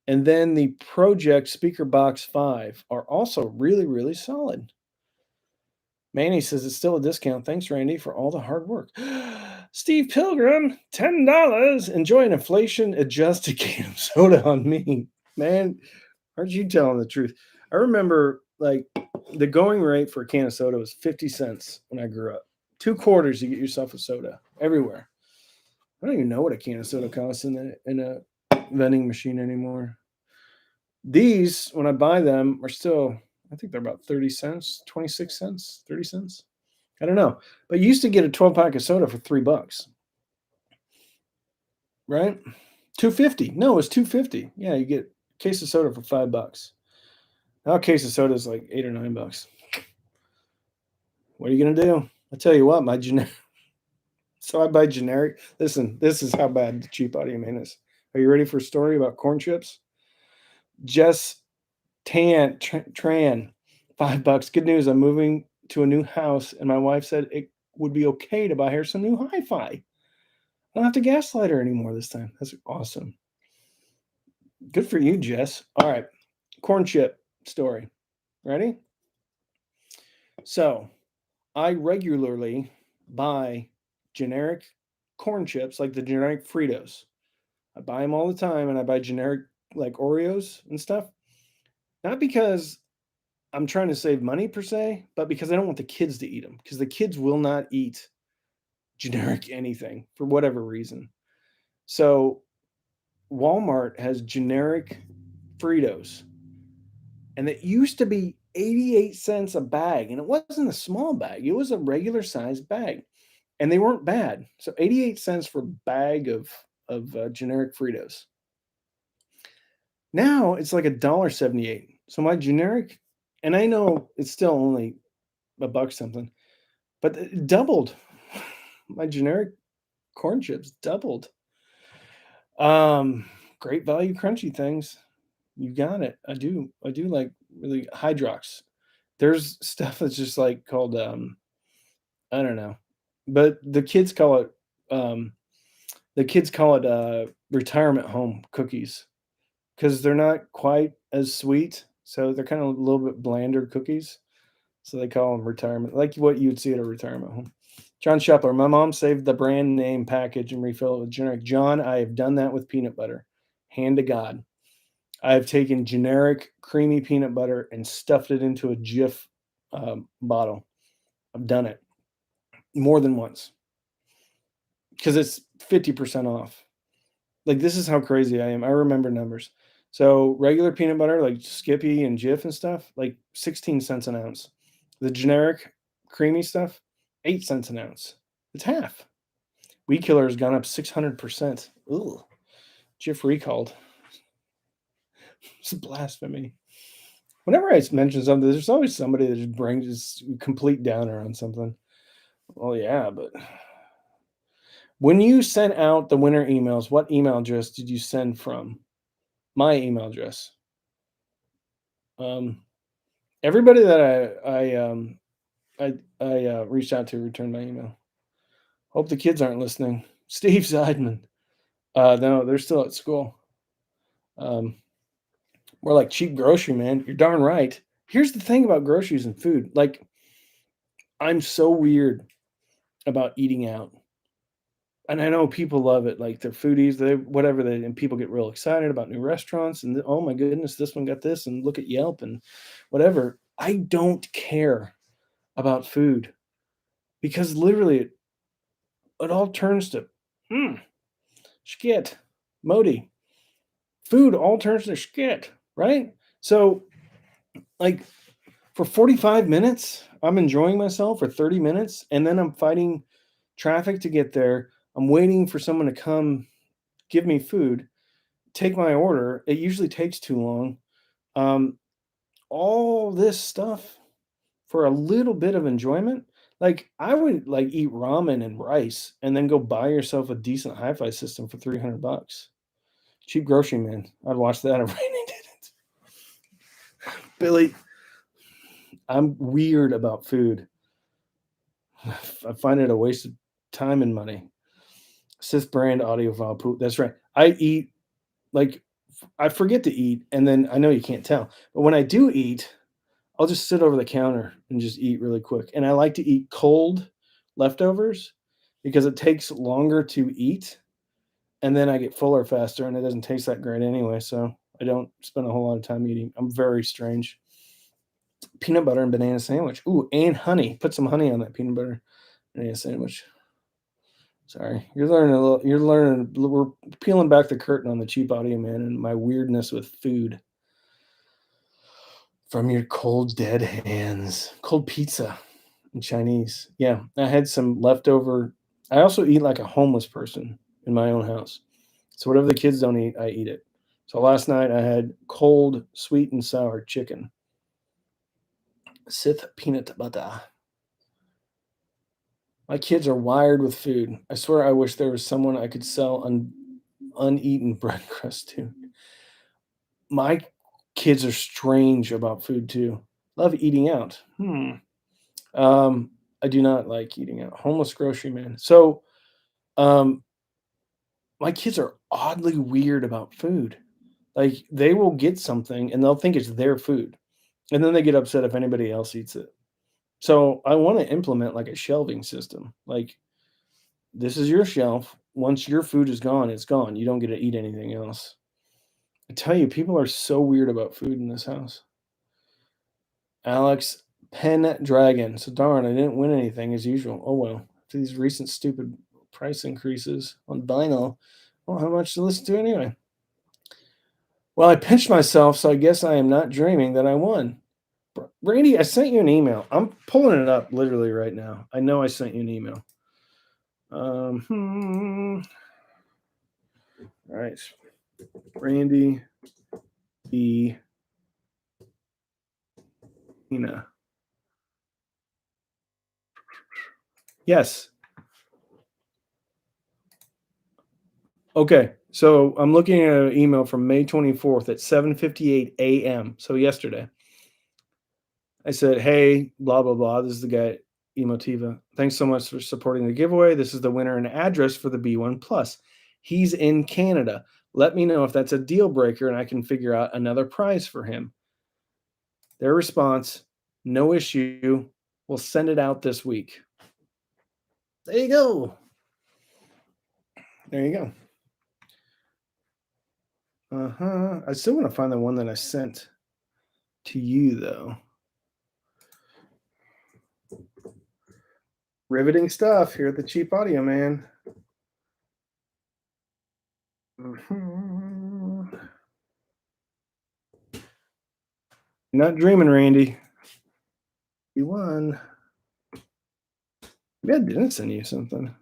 And then the Project Speaker Box 5 are also really, really solid. Manny says it's still a discount. Thanks, Randy, for all the hard work. Steve Pilgrim, $10. Enjoy an inflation adjusted can of soda on me. Man, aren't you telling the truth? I remember like the going rate for a can of soda was 50 cents when I grew up. 2 quarters, you get yourself a soda everywhere. I don't even know what a can of soda costs in a vending machine anymore. These, when I buy them, are still, I think they're about 30 cents, 26 cents, 30 cents. I don't know. But you used to get a 12-pack of soda for $3, right? 250. No, it's 250. Yeah, you get a case of soda for $5. Now a case of soda is like $8 or $9. What are you gonna do? I tell you what, my generic. So I buy generic. Listen, this is how bad the cheap audio man is. Are you ready for a story about corn chips? Jess Tran, $5. Good news. I'm moving to a new house, and my wife said it would be okay to buy her some new hi-fi. I don't have to gaslight her anymore this time. That's awesome. Good for you, Jess. All right. Corn chip story. Ready? So I regularly buy generic corn chips, like the generic Fritos. I buy them all the time, and I buy generic like Oreos and stuff. Not because I'm trying to save money per se, but because I don't want the kids to eat them, because the kids will not eat generic anything for whatever reason. So Walmart has generic Fritos, and it used to be 88 cents a bag, and it wasn't a small bag, it was a regular sized bag, and they weren't bad. So 88 cents for a bag of generic Fritos. Now it's like $1.78. So my generic, and I know it's still only a buck something, but it doubled. My generic corn chips doubled. Great value crunchy things. You got it. I do. I do like really Hydrox. There's stuff that's just like called I don't know. But um the kids call it retirement home cookies because they're not quite as sweet. So they're kind of a little bit blander cookies. So they call them retirement, like what you'd see at a retirement home. John Shepler, my mom saved the brand name package and refilled it with generic. John, I have done that with peanut butter. Hand to God. I have taken generic creamy peanut butter and stuffed it into a Jif bottle. I've done it more than once because it's 50% off. Like, this is how crazy I am. I remember numbers. So regular peanut butter, like Skippy and Jif and stuff, like 16 cents an ounce. The generic creamy stuff, 8 cents an ounce. It's half. Weed killer has gone up 600%. Ugh. Jif recalled. It's blasphemy. Whenever I mention something, there's always somebody that just brings this complete downer on something. Well, yeah, but when you sent out the winter emails, what email address did you send from? My email address. Um, everybody that I reached out to returned my email. Hope the kids aren't listening. Steve Seidman. No, they're still at school. We're like cheap grocery, man. You're darn right. Here's the thing about groceries and food. Like, I'm so weird about eating out. And I know people love it. Like, they're foodies, and people get real excited about new restaurants. And oh my goodness, this one got this, and look at Yelp and whatever. I don't care about food because literally it all turns to shit. Modi. Food all turns to shit, right? So, like, for 45 minutes, I'm enjoying myself for 30 minutes, and then I'm fighting traffic to get there. I'm waiting for someone to come give me food, take my order. It usually takes too long. Um, all this stuff for a little bit of enjoyment. Like, I would like eat ramen and rice and then go buy yourself a decent hi-fi system for $300. Cheap grocery man. I'd watch that if Rainy did it. Billy, I'm weird about food. I find it a waste of time and money. Sith brand audiophile poop. That's right. I eat like I forget to eat, and then I know you can't tell, but when I do eat, I'll just sit over the counter and just eat really quick. And I like to eat cold leftovers because it takes longer to eat, and then I get fuller faster, and it doesn't taste that great anyway. So I don't spend a whole lot of time eating. I'm very strange. Peanut butter and banana sandwich. Ooh, and honey. Put some honey on that peanut butter banana sandwich. Sorry, you're learning a little. You're learning. We're peeling back the curtain on the cheap audio man and my weirdness with food from your cold dead hands. Cold pizza and Chinese. Yeah, I had some leftover. I also eat like a homeless person in my own house. So whatever the kids don't eat, I eat it. So last night I had cold, sweet and sour chicken, Sith peanut butter. My kids are wired with food. I swear I wish there was someone I could sell uneaten bread crust to. My kids are strange about food too. Love eating out. I do not like eating out. Homeless grocery man. So, um, my kids are oddly weird about food. Like they will get something and they'll think it's their food, and then they get upset if anybody else eats it. So I want to implement like a shelving system. Like this is your shelf. Once your food is gone, it's gone. You don't get to eat anything else. I tell you, people are so weird about food in this house. Alex Pendragon. So darn, I didn't win anything as usual. Oh well. After these recent stupid price increases on vinyl, well, how much to listen to anyway? Well, I pinched myself, so I guess I am not dreaming that I won. Randy, I sent you an email. I'm pulling it up literally right now. I know I sent you an email. All right. Randy E. Ina. Yes. Okay. So I'm looking at an email from May 24th at 7:58 a.m. So yesterday. I said, hey, blah, blah, blah. This is the guy, Emotiva. Thanks so much for supporting the giveaway. This is the winner and address for the B1 Plus. He's in Canada. Let me know if that's a deal breaker and I can figure out another prize for him. Their response, no issue. We'll send it out this week. There you go. There you go. I still want to find the one that I sent to you, though. Riveting stuff here at the Cheap Audio Man. Not dreaming, Randy. You won. Maybe I didn't send you something.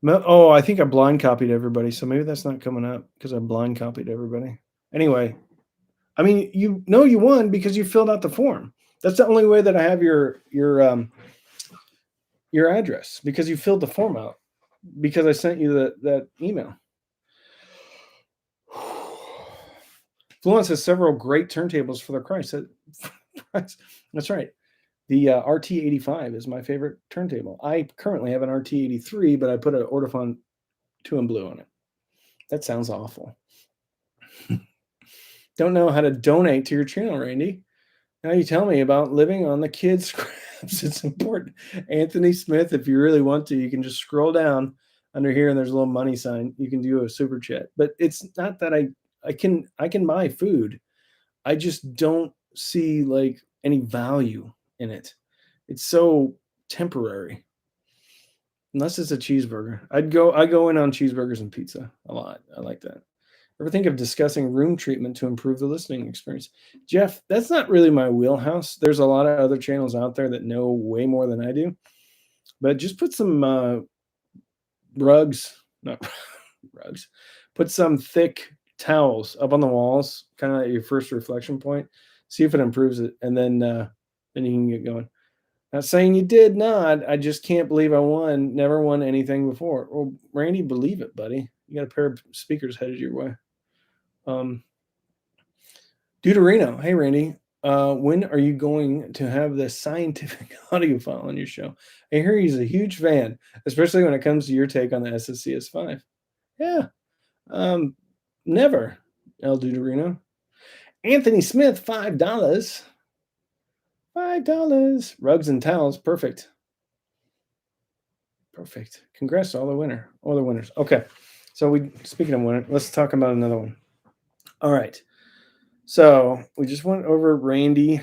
Oh, I think I blind copied everybody, so maybe that's not coming up because I blind copied everybody. Anyway, I mean, you know you won because you filled out the form. That's the only way that I have your address, because you filled the form out because I sent you that email. Fluence has several great turntables for their price. That's right. The RT85 is my favorite turntable. I currently have an RT83, but I put an Audiophile 2 in blue on it. That sounds awful. Don't know how to donate to your channel, Randy. Now you tell me about living on the kids' scraps. It's important. Anthony Smith, if you really want to, you can just scroll down under here and there's a little money sign. You can do a super chat. But it's not that I can buy food. I just don't see like any value in it. It's so temporary. Unless it's a cheeseburger. I go in on cheeseburgers and pizza a lot. I like that. Ever think of discussing room treatment to improve the listening experience? Jeff, that's not really my wheelhouse. There's a lot of other channels out there that know way more than I do. But just put some not rugs. Put some thick towels up on the walls, kind of at your first reflection point. See if it improves it, and then you can get going. Not saying you did not. I just can't believe I won. Never won anything before. Well, Randy, believe it, buddy. You got a pair of speakers headed your way. Deuterino. Hey, Randy. When are you going to have the scientific audiophile on your show? I hear he's a huge fan, especially when it comes to your take on the SSCS5. Yeah. Never, El Duderino. Anthony Smith, $5. $5. Rugs and towels. Perfect. Perfect. Congrats to all the winners. Okay. So speaking of winner, let's talk about another one. All right. So we just went over Randy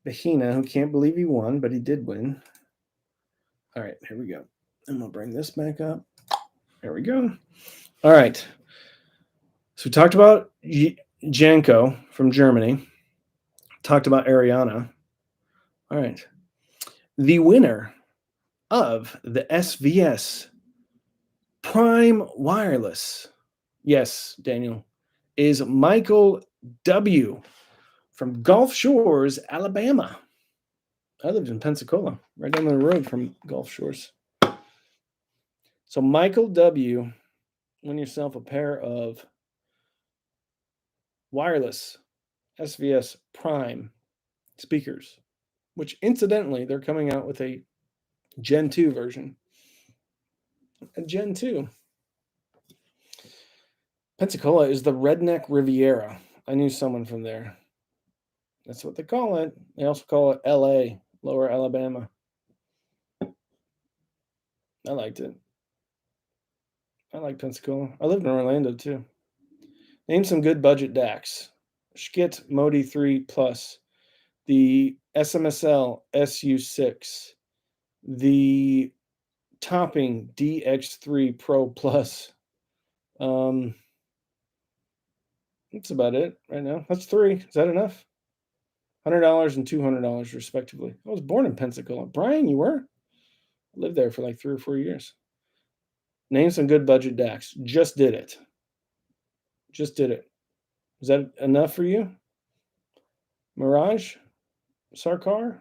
Bahina, who can't believe he won, but he did win. All right, here we go. I'm gonna bring this back up. There we go. All right. So we talked about Janko from Germany. Talked about Ariana. All right. The winner of the SVS Prime Wireless, yes, Daniel, is Michael W. from Gulf Shores, Alabama. I lived in Pensacola, right down the road from Gulf Shores. So Michael W., win yourself a pair of wireless SVS Prime speakers, which incidentally, they're coming out with a Gen 2 version. A Gen 2. Pensacola is the Redneck Riviera. I knew someone from there. That's what they call it. They also call it LA, Lower Alabama. I liked it. I like Pensacola. I lived in Orlando too. Name some good budget DACs. Schkit Modi 3 Plus, the SMSL SU6, the Topping DX3 Pro Plus. That's about it right now. That's 3. Is that enough? $100 and $200 respectively. I was born in Pensacola. Brian, you were? I lived there for like 3 or 4 years. Name some good budget DACs. Just did it. Just did it. Is that enough for you? Mirage? Sarkar?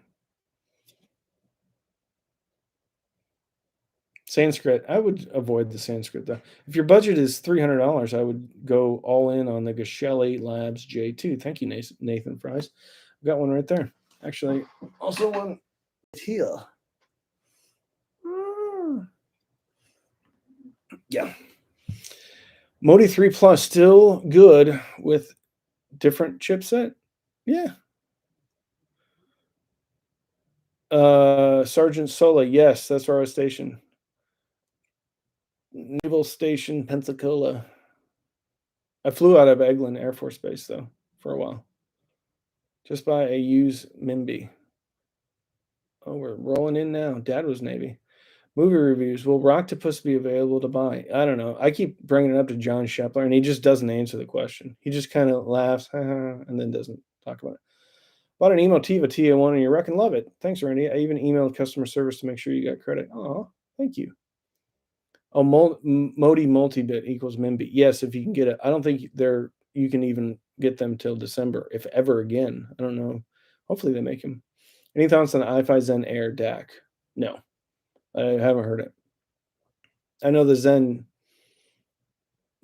Sanskrit. I would avoid the Sanskrit though. If your budget is $300, I would go all in on the Geshelli Labs J2. Thank you, Nathan Fries. I've got one right there. Actually, also one here. Yeah. Modi 3 Plus still good with different chipset. Yeah. Sergeant Sola, yes, that's where I was stationed. Naval Station, Pensacola. I flew out of Eglin Air Force Base, though, for a while. Just by a used Mimby. Oh, we're rolling in now. Dad was Navy. Movie reviews. Will Rocktopus be available to buy? I don't know. I keep bringing it up to John Shepler, and he just doesn't answer the question. He just kind of laughs and then doesn't talk about it. Bought an Emotiva TA1 and you reckon love it. Thanks, Randy. I even emailed customer service to make sure you got credit. Oh, thank you. Oh, Modi multi-bit equals Mimby. Yes, if you can get it. I don't think you can even get them till December, if ever again. I don't know. Hopefully they make them. Any thoughts on the iFi Zen Air DAC? No, I haven't heard it. I know the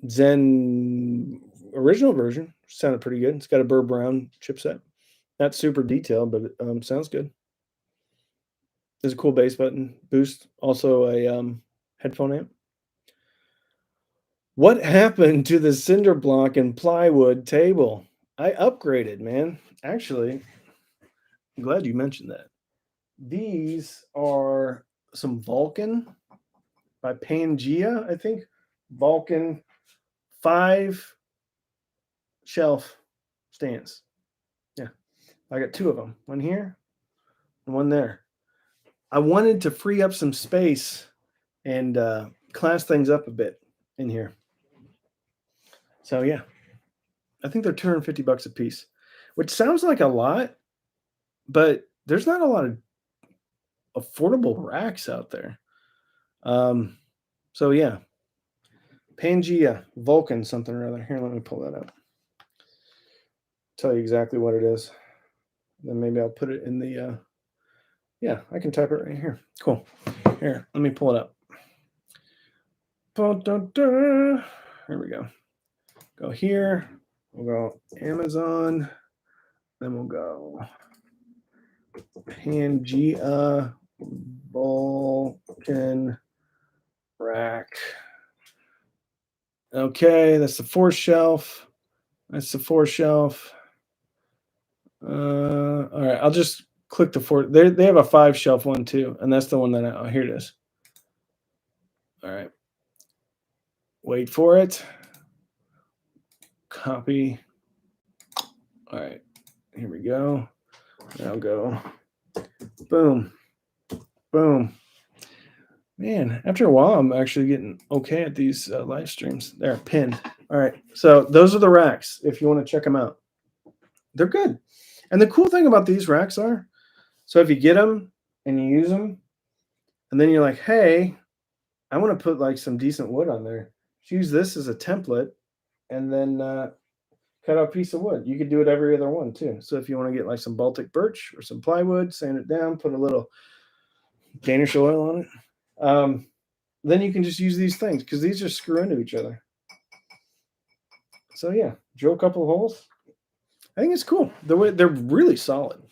Zen original version sounded pretty good. It's got a Burr Brown chipset. Not super detailed, but it sounds good. There's a cool bass button boost. Also a headphone amp. What happened to the cinder block and plywood table? I upgraded, man. Actually, I'm glad you mentioned that. These are some Vulcan by Pangea, I think. Vulcan 5 shelf stands. Yeah. I got 2 of them. One here and one there. I wanted to free up some space and class things up a bit in here. So yeah, I think they're $250 a piece, which sounds like a lot, but there's not a lot of affordable racks out there. So yeah, Pangea Vulcan something or other. Here, let me pull that up. Tell you exactly what it is. Then maybe I'll put it in the. Yeah, I can type it right here. Cool. Here, let me pull it up. Here we go. Go here. We'll go Amazon. Then we'll go Pangea Vulcan rack. Okay, that's the 4th shelf. That's the 4th shelf. All right, I'll just click the 4. They have a 5 shelf one too, and that's the one that here it is. All right, wait for it. Copy. All right, here we go. I'll go. Boom, boom. Man, after a while, I'm actually getting okay at these live streams. They're pinned. All right, so those are the racks. If you want to check them out, they're good. And the cool thing about these racks are, so if you get them and you use them, and then you're like, hey, I want to put like some decent wood on there. Just use this as a template, and then cut out a piece of wood. You could do it every other one too. So if you want to get like some Baltic birch or some plywood, sand it down, put a little Danish oil on it. Then you can just use these things because these just screw into each other. So yeah, drill a couple of holes. I think it's cool. They're really solid,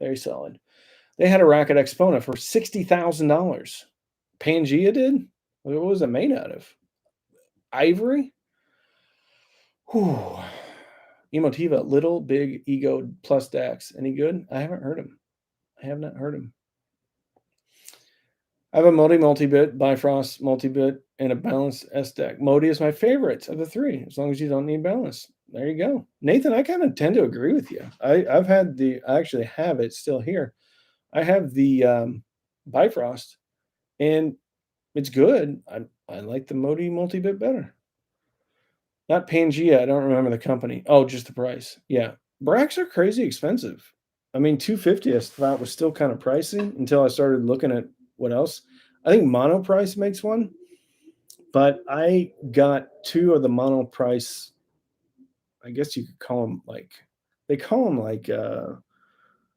very solid. They had a rack at Exponent for $60,000. Pangea did. What was it made out of? Ivory. Whew. Emotiva, Little Big Ego Plus DACs. Any good? I haven't heard him. I have not heard him. I have a multi-bit, Bifrost multi-bit, and a balanced S-DAC. Modi is my favorite of the 3, as long as you don't need balance. There you go. Nathan, I kind of tend to agree with you. I actually have it still here. I have the Bifrost, and it's good. I like the Modi multi-bit better. Not Pangea. I don't remember the company. Oh, just the price. Yeah. Bracks are crazy expensive. I mean, $250 I thought was still kind of pricey until I started looking at what else. I think Monoprice makes one, but I got 2 of the Monoprice. I guess you could call them they call them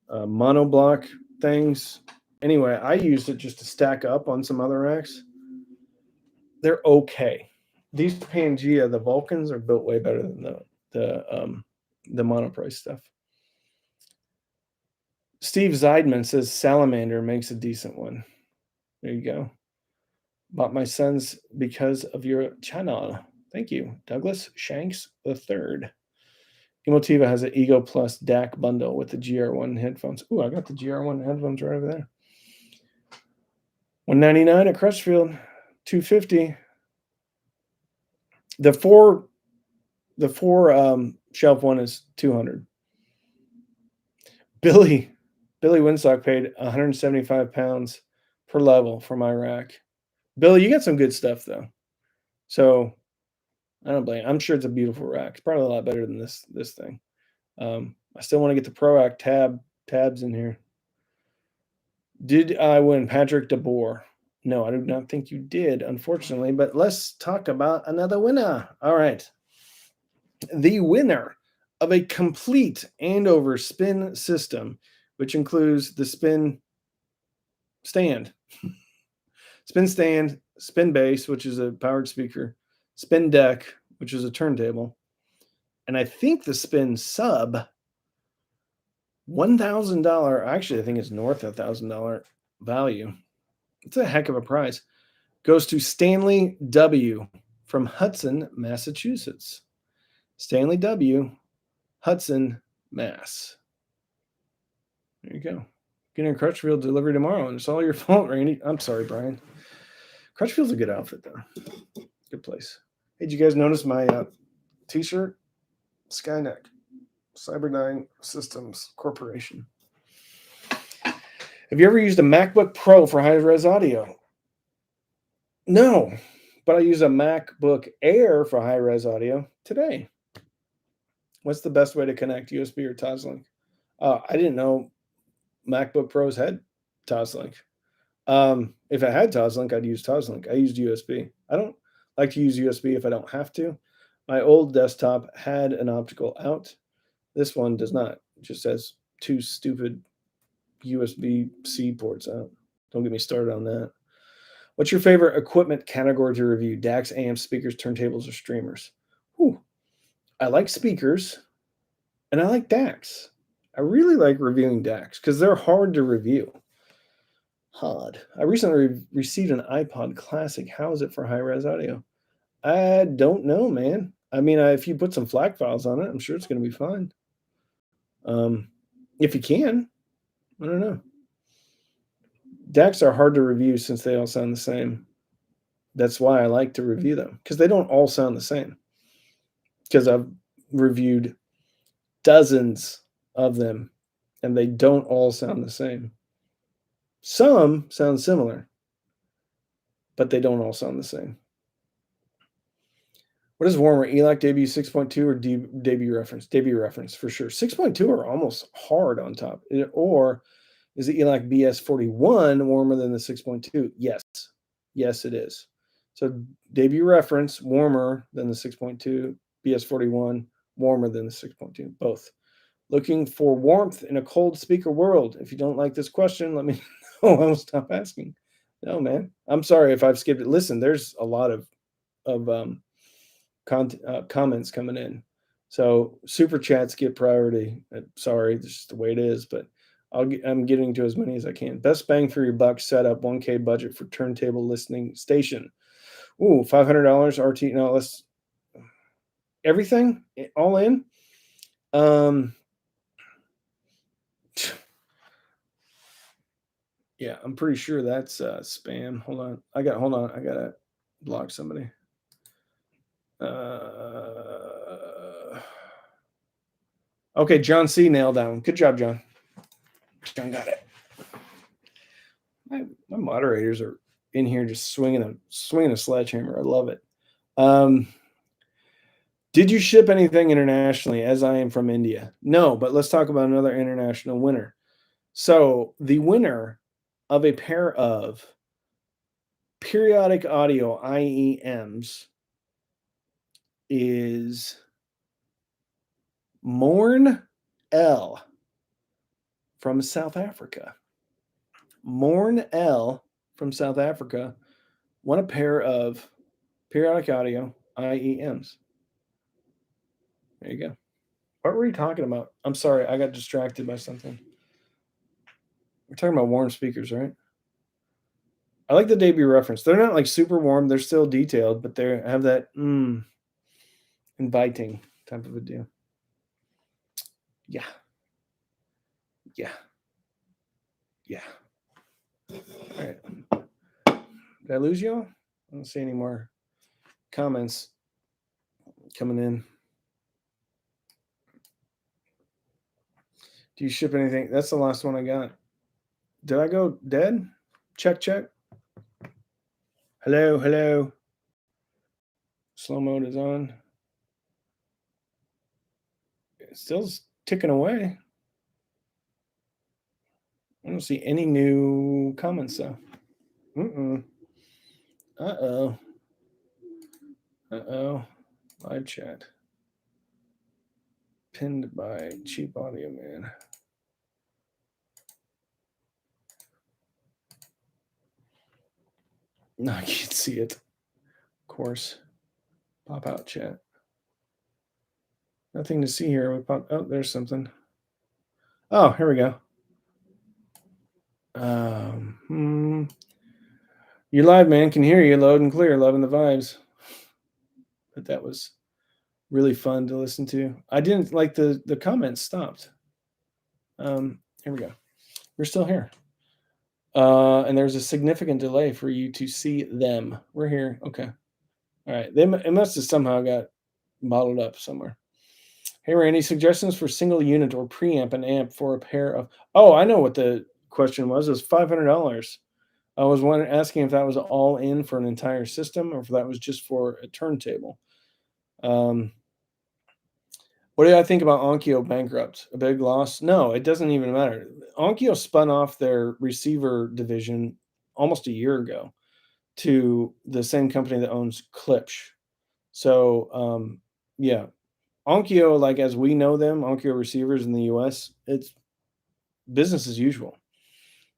monoblock things. Anyway, I used it just to stack up on some other racks. They're okay. These Pangea, the Vulcans, are built way better than the Monoprice stuff. Steve Zeidman says Salamander makes a decent one. There you go. Bought my sons because of your channel. Thank you. Douglas Shanks III. Emotiva has an Ego Plus DAC bundle with the GR1 headphones. Ooh, I got the GR1 headphones right over there. $199 at Crutchfield. $250. The four shelf one is $200. Billy Winstock paid 175 pounds per level for my rack. Billy, you got some good stuff though. So I don't blame. I'm sure it's a beautiful rack. It's probably a lot better than this thing. I still want to get the ProAct tabs in here. Did I win, Patrick DeBoer? No, I do not think you did, unfortunately. But let's talk about another winner. All right. The winner of a complete Andover spin system, which includes the spin stand, spin base, which is a powered speaker, spin deck, which is a turntable, and I think the spin sub, $1,000. Actually, I think it's north of $1,000 value. It's a heck of a prize. Goes to Stanley W. from Hudson, Massachusetts. Stanley W., Hudson, Mass. There you go. Getting a Crutchfield delivery tomorrow, and it's all your fault, Randy. I'm sorry, Brian. Crutchfield's a good outfit, though. Good place. Hey, did you guys notice my t-shirt? Skyneck, Cyberdyne Systems Corporation. Have you ever used a MacBook Pro for high-res audio? No, but I use a MacBook Air for high-res audio today. What's the best way to connect, USB or Toslink? I didn't know MacBook Pros had Toslink. If I had Toslink, I'd use Toslink. I used USB. I don't like to use USB if I don't have to. My old desktop had an optical out. This one does not. It just has 2 stupid USB-C ports out. Don't get me started on that. What's your favorite equipment category to review? DACs, amps, speakers, turntables, or streamers? Whew. I like speakers, and I like DACs. I really like reviewing DACs because they're hard to review. Hard. I recently received an iPod Classic. How is it for high-res audio? I don't know, man. I mean, if you put some FLAC files on it, I'm sure it's going to be fine. If you can, I don't know. DACs are hard to review since they all sound the same. That's why I like to review them, because they don't all sound the same. Because I've reviewed dozens of them, and they don't all sound the same. Some sound similar, but they don't all sound the same. What is warmer, ELAC debut 6.2 or debut reference? Debut reference for sure. 6.2 are almost hard on top. Or is the ELAC BS41 warmer than the 6.2? Yes. Yes, it is. So debut reference warmer than the 6.2, BS41 warmer than the 6.2, both. Looking for warmth in a cold speaker world. If you don't like this question, let me know. I will stop asking. No, man. I'm sorry if I've skipped it. Listen, there's a lot of comments coming in. So super chats get priority. Sorry, this is the way it is, but I'm getting to as many as I can. Best bang for your buck setup, 1K budget for turntable listening station. Ooh, $500 RT. No, let's everything all in. Yeah, I'm pretty sure that's spam. Hold on, I gotta block somebody. Okay, John C. nailed down. Good job, John. John got it. My moderators are in here just swinging a sledgehammer. I love it. Did you ship anything internationally? As I am from India, no. But let's talk about another international winner. So the winner of a pair of periodic audio IEMs is Morn L from South Africa. Morn L from South Africa won a pair of periodic audio IEMs. There you go. What were you talking about? I'm sorry, I got distracted by something. We're talking about warm speakers, right? I like the debut reference. They're not like super warm. They're still detailed, but they have that inviting type of a deal. Yeah. Yeah. Yeah. All right. Did I lose y'all? I don't see any more comments coming in. Do you ship anything? That's the last one I got. Did I go dead? Check. Hello. Slow mode is on. It's still ticking away. I don't see any new comments though. Uh-oh. Live chat. Pinned by Cheap Audio Man. No, I can't see it. Of course. Pop out chat. Nothing to see here. Oh, there's something. Oh, here we go. You're live, man. Can hear you loud and clear. Loving the vibes. But that was really fun to listen to. I didn't like the comments stopped. Here we go. We're still here. And there's a significant delay for you to see them. We're here. Okay. All right. It must have somehow got bottled up somewhere. Hey, Randy, suggestions for single unit or preamp and amp for a pair of... Oh, I know what the question was. It was $500. I was asking if that was all in for an entire system or if that was just for a turntable. What do I think about Onkyo bankrupt? A big loss? No, it doesn't even matter. Onkyo spun off their receiver division almost a year ago to the same company that owns Klipsch. So, yeah. Onkyo, like as we know them, Onkyo receivers in the US, it's business as usual.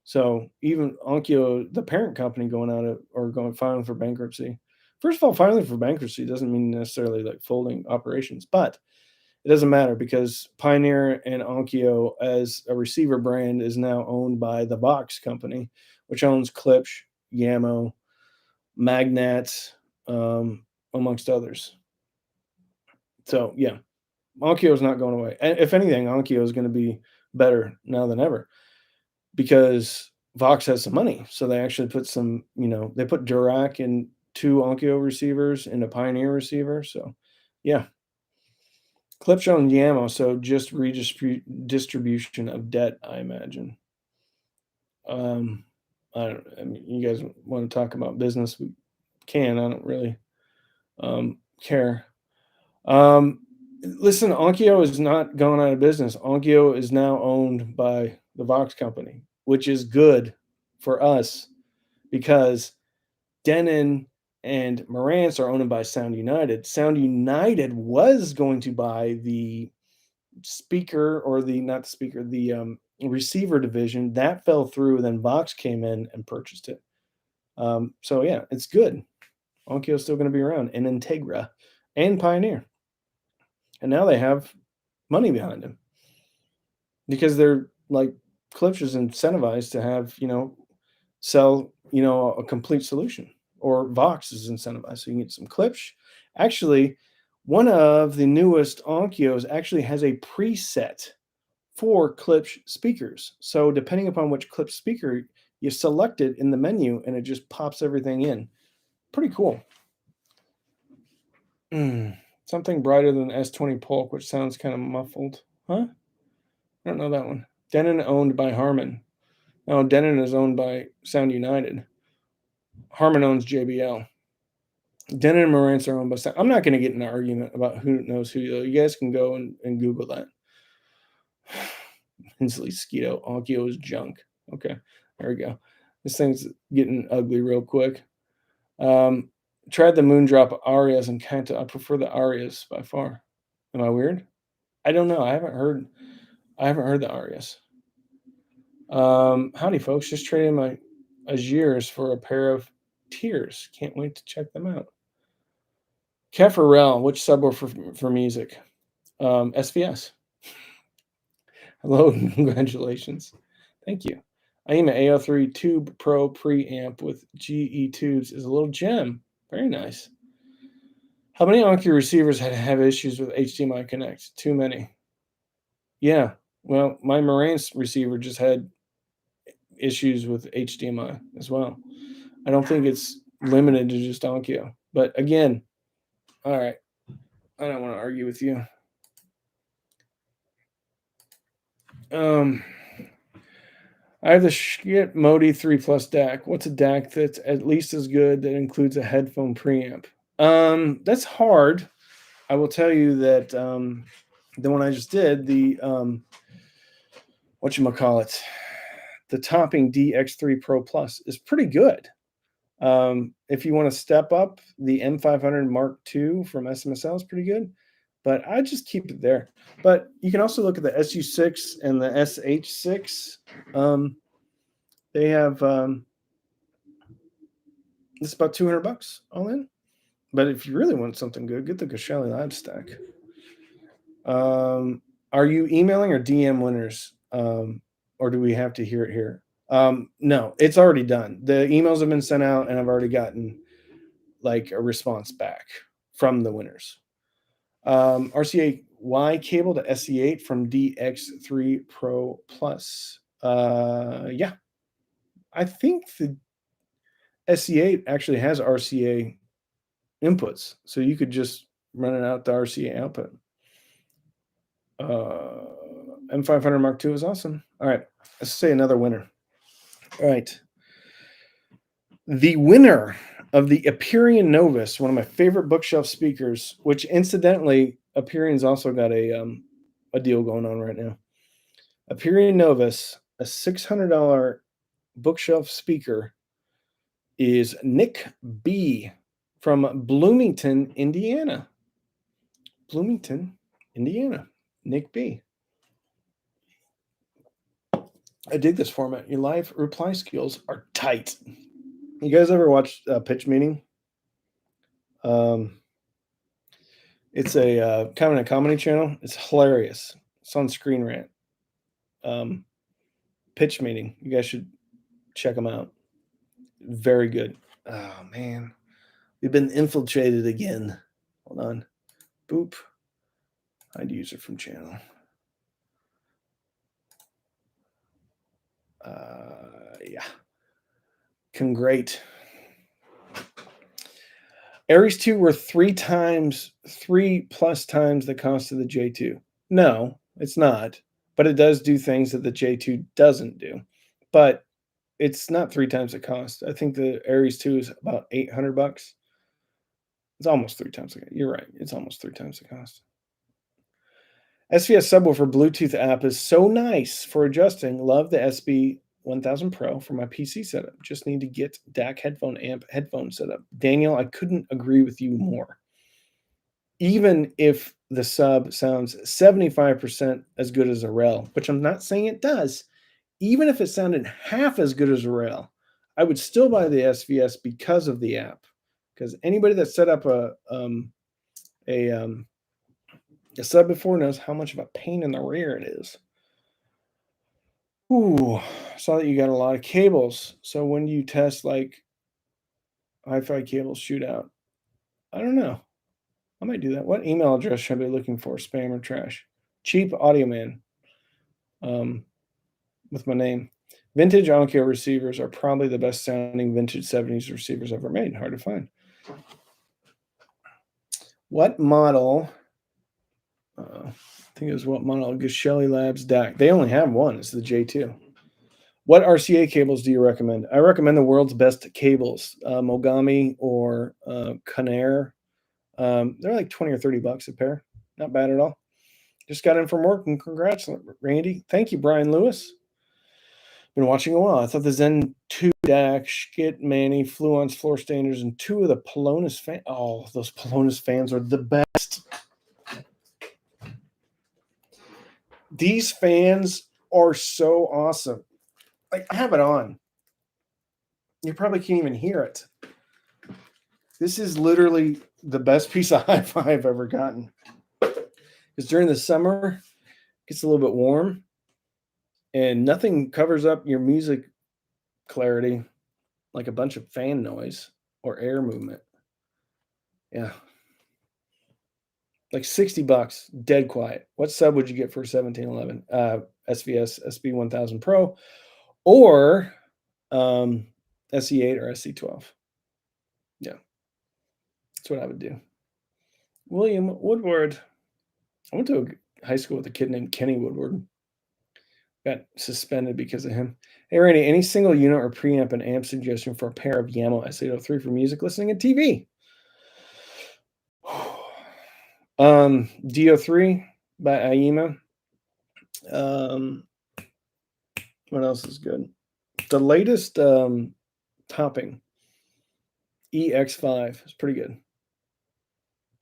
So even Onkyo, the parent company, filing for bankruptcy. First of all, filing for bankruptcy doesn't mean necessarily like folding operations, but it doesn't matter because Pioneer and Onkyo as a receiver brand is now owned by the Vox company, which owns Klipsch, Yammo, Magnat, amongst others. So yeah, Onkyo is not going away. And if anything, Onkyo is going to be better now than ever because Vox has some money. So they actually put some, they put Durac in two Onkyo receivers and a Pioneer receiver. So yeah, Klipsch on Yammo. So just redistribution of debt, I imagine. Um, I mean, you guys want to talk about business? We can. I don't really care. Listen, Onkyo is not going out of business. Onkyo is now owned by the Vox company, which is good for us because Denon and Marantz are owned by Sound United. Sound United was going to buy the speaker or the not the speaker, the receiver division. That fell through. Then Vox came in and purchased it. So yeah, it's good. Onkyo is still going to be around, and Integra and Pioneer. And now they have money behind them because they're like Klipsch is incentivized to have, sell, a complete solution, or Vox is incentivized. So you can get some Klipsch. Actually, one of the newest Onkyos actually has a preset for Klipsch speakers. So depending upon which Klipsch speaker you select it in the menu and it just pops everything in. Pretty cool. Something brighter than S20 Polk, which sounds kind of muffled. Huh? I don't know that one. Denon owned by Harman. No, Denon is owned by Sound United. Harman owns JBL. Denon and Marantz are owned by Sound. I'm not going to get in an argument about who knows who. You guys can go and Google that. Hensley Skeeto. Onkyo is junk. Okay, there we go. This thing's getting ugly real quick. Tried the Moondrop Arias and Kenta. I prefer the Arias by far. Am I weird? I don't know. I haven't heard the Arias. Howdy, folks. Just traded my Agirs for a pair of Tears. Can't wait to check them out. Keferrell, which subwoofer for music? SVS. Hello, congratulations. Thank you. AIMA AO3 Tube Pro preamp with GE tubes is a little gem. Very nice. How many Onkyo receivers have issues with HDMI Connect? Too many. Yeah. Well, my Marantz receiver just had issues with HDMI as well. I don't think it's limited to just Onkyo. But again, all right. I don't want to argue with you. I have the Shit Modi 3 Plus DAC. What's a DAC that's at least as good that includes a headphone preamp? That's hard. I will tell you that the one I just did, the whatchamacallit, the Topping DX3 Pro Plus is pretty good. If you want to step up, the M500 Mark II from SMSL is pretty good, but I just keep it there. But you can also look at the SU6 and the SH6. They have it's about $200 all in. But if you really want something good, get the Gashelli Lab Stack. Are you emailing or DM winners? Or do we have to hear it here? No, it's already done. The emails have been sent out, and I've already gotten like a response back from the winners. RCA Y cable to SE8 from DX3 Pro Plus. Yeah, I think the SE8 actually has RCA inputs, so you could just run it out the RCA output. M500 Mark II is awesome. All right, let's say another winner. All right, the winner of the Aperion Novus, one of my favorite bookshelf speakers, which incidentally, Aperion's also got a deal going on right now. Aperion Novus, a $600 bookshelf speaker, is Nick B from Bloomington, Indiana. Bloomington, Indiana. Nick B. I dig this format. Your live reply skills are tight. You guys ever watch Pitch Meeting? It's a kind of a comedy channel. It's hilarious. It's on Screen Rant. Pitch Meeting. You guys should check them out. Very good. Oh man, we've been infiltrated again. Hold on. Boop. Hide user from channel. Yeah. Congrats. Aries 2 were 3+ times the cost of the J2. No, it's not. But it does do things that the J2 doesn't do. But it's not 3 times the cost. I think the Aries 2 is about $800. It's almost 3 times. You're right. It's almost 3 times the cost. SVS subwoofer Bluetooth app is so nice for adjusting. Love the SB 1000 Pro for my PC setup. Just need to get DAC headphone setup. Daniel, I couldn't agree with you more. Even if the sub sounds 75% as good as a rel, which I'm not saying it does, even if it sounded half as good as a rel, I would still buy the SVS because of the app. Because anybody that set up a sub before knows how much of a pain in the rear it is. Ooh, saw that you got a lot of cables. So when do you test like Hi-Fi cables shootout? I don't know. I might do that. What email address should I be looking for? Spam or trash? Cheap Audio Man. With my name. Vintage Onkyo receivers are probably the best sounding vintage 70s receivers ever made. Hard to find. What model? I think it was what model? Geshelli Labs DAC. They only have one. It's the J2. What RCA cables do you recommend? I recommend the world's best cables, Mogami or Conair. They're like 20 or 30 bucks a pair. Not bad at all. Just got in from work, and congrats, Randy. Thank you, Brian Lewis. Been watching a while. I thought the Zen 2 DAC, Schkitt, Manny, Fluence floor standers, and 2 of the Pelonis fans. Oh, those Pelonis fans are the best. These fans are so awesome. Like, I have it on. You probably can't even hear it. This is literally the best piece of hi-fi I've ever gotten. Because during the summer, it gets a little bit warm, and nothing covers up your music clarity like a bunch of fan noise or air movement. Yeah. Like $60, dead quiet. What sub would you get for 1711? SVS SB 1000 Pro or SE8 or SC12? Yeah, that's what I would do. William Woodward. I went to a high school with a kid named Kenny Woodward. Got suspended because of him. Hey, Randy, any single unit or preamp and amp suggestion for a pair of Yamaha S803 for music listening and TV? DO3 by Aima. What else is good? The latest topping, EX5, is pretty good.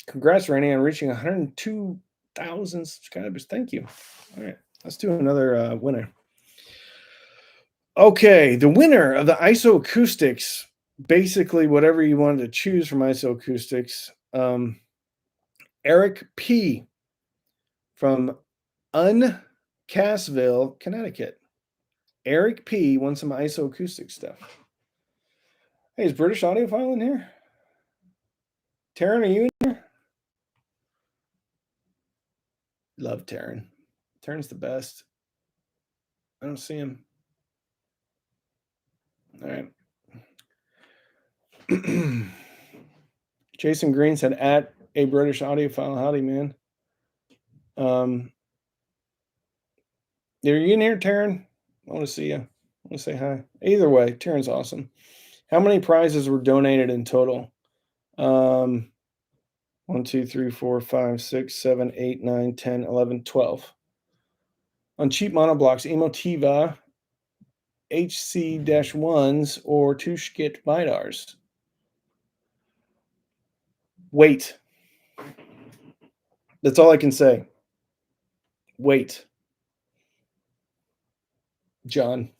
Congrats, Randy, on reaching 102,000 subscribers. Thank you. All right, let's do another winner. Okay, the winner of the ISO Acoustics, basically whatever you wanted to choose from ISO Acoustics, Eric P. from Uncasville, Connecticut. Eric P. won some ISO Acoustic stuff. Hey, is British Audiophile in here? Taryn, are you in here? Love Taryn. Taryn's the best. I don't see him. All right. Jason Green said, at a British Audiophile. Howdy, man. Are you in here, Taryn? I want to see you. I want to say hi. Either way, Taryn's awesome. How many prizes were donated in total? 1, 2, 3, 4, 5, 6, 7, 8, 9, 10, 11, 12. On cheap monoblocks, Emotiva HC-1s or 2 Schkitt Vidars. Wait. That's all I can say. Wait. John.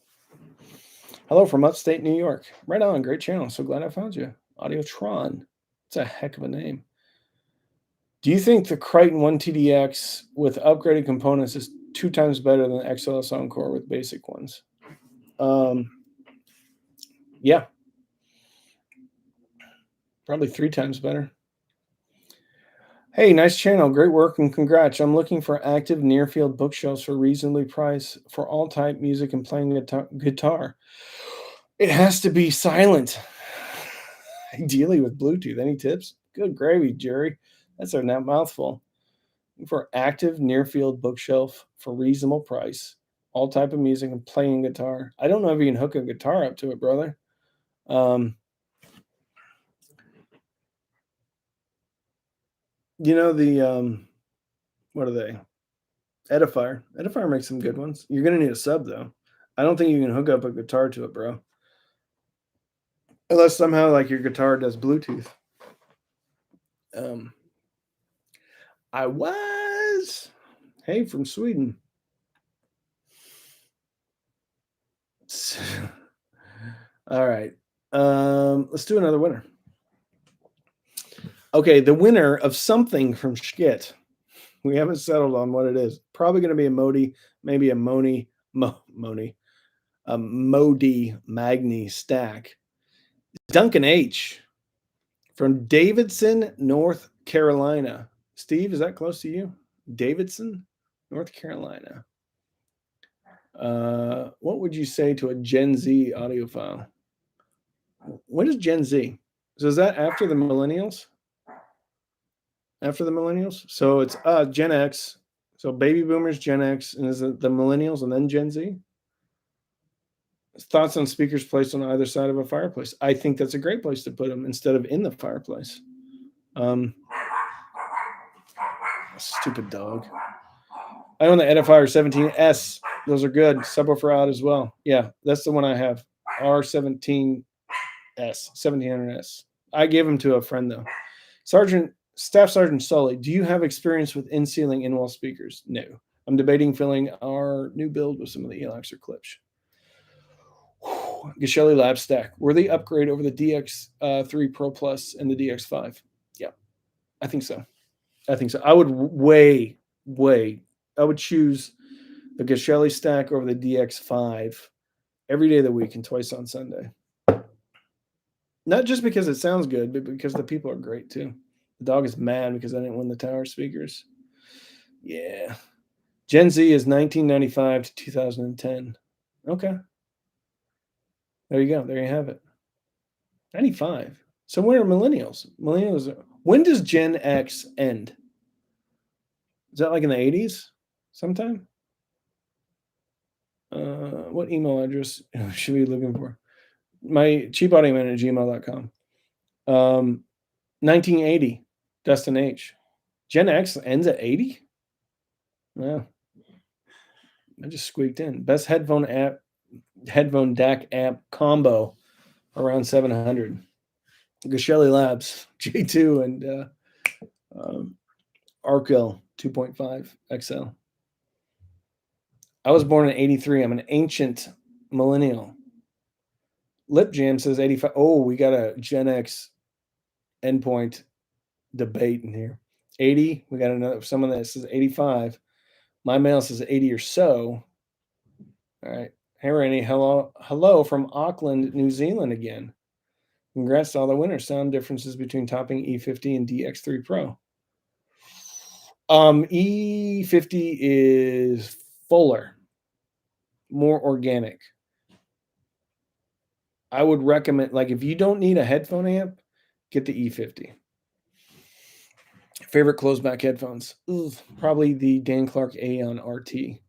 Hello from upstate New York. Right on. Great channel. So glad I found you. Audiotron. It's a heck of a name. Do you think the Crichton 1 TDX with upgraded components is 2 times better than the XLS Encore with basic ones? Yeah. Probably 3 times better. Hey, nice channel. Great work and congrats. I'm looking for active near-field bookshelves for reasonably priced for all type music and playing guitar. It has to be silent. Ideally with Bluetooth. Any tips? Good gravy, Jerry. That's a mouthful. For active near-field bookshelf for reasonable price, all type of music and playing guitar. I don't know if you can hook a guitar up to it, brother. The what are they? Edifier. Edifier makes some good ones. You're gonna need a sub though. I don't think you can hook up a guitar to it, bro. Unless somehow like your guitar does Bluetooth. I was from Sweden. All right. Let's do another winner. Okay, the winner of something from Schkit. We haven't settled on what it is. Probably going to be a Modi, maybe a Modi Magni stack. Duncan H. from Davidson, North Carolina. Steve, is that close to you? Davidson, North Carolina. What would you say to a Gen Z audiophile? What is Gen Z? So is that after the millennials? After the millennials? So it's Gen X. So baby boomers, Gen X, and is it the millennials and then Gen Z? Thoughts on speakers placed on either side of a fireplace. I think that's a great place to put them instead of in the fireplace. Stupid dog. I own the Edifier 17S. Those are good. Subwoofer out as well. Yeah, that's the one I have. R17S, 1700S. I gave them to a friend though. Staff Sergeant Sully, do you have experience with in-ceiling in-wall speakers? No. I'm debating filling our new build with some of the Elaxer clips. Geshelli Lab Stack. Worthy upgrade over the DX3 Pro Plus and the DX5. Yeah, I think so. I would I would choose the Geshelli stack over the DX5 every day of the week and twice on Sunday. Not just because it sounds good, but because the people are great too. The dog is mad because I didn't win the tower speakers. Yeah. Gen Z is 1995 to 2010. Okay. There you go. There you have it. 95. So when are millennials? When does Gen X end? Is that like in the 80s sometime? What email address should we be looking for? My cheapaudioman at gmail.com. 1980, Dustin H. Gen X ends at 80? Well, I just squeaked in. Best headphone DAC amp combo around 700. Geshelli Labs, J2 and Arkel 2.5 XL. I was born in 83. I'm an ancient millennial. Lip Jam says 85. Oh, we got a Gen X endpoint debate in here. 80. We got someone that says 85. My mail says 80 or so. All right. Hey, Randy. Hello from Auckland, New Zealand again. Congrats to all the winners. Sound differences between topping E50 and DX3 Pro. E50 is fuller, more organic. I would recommend, like, if you don't need a headphone amp, get the E50. Favorite closed-back headphones? Probably the Dan Clark Aeon RT.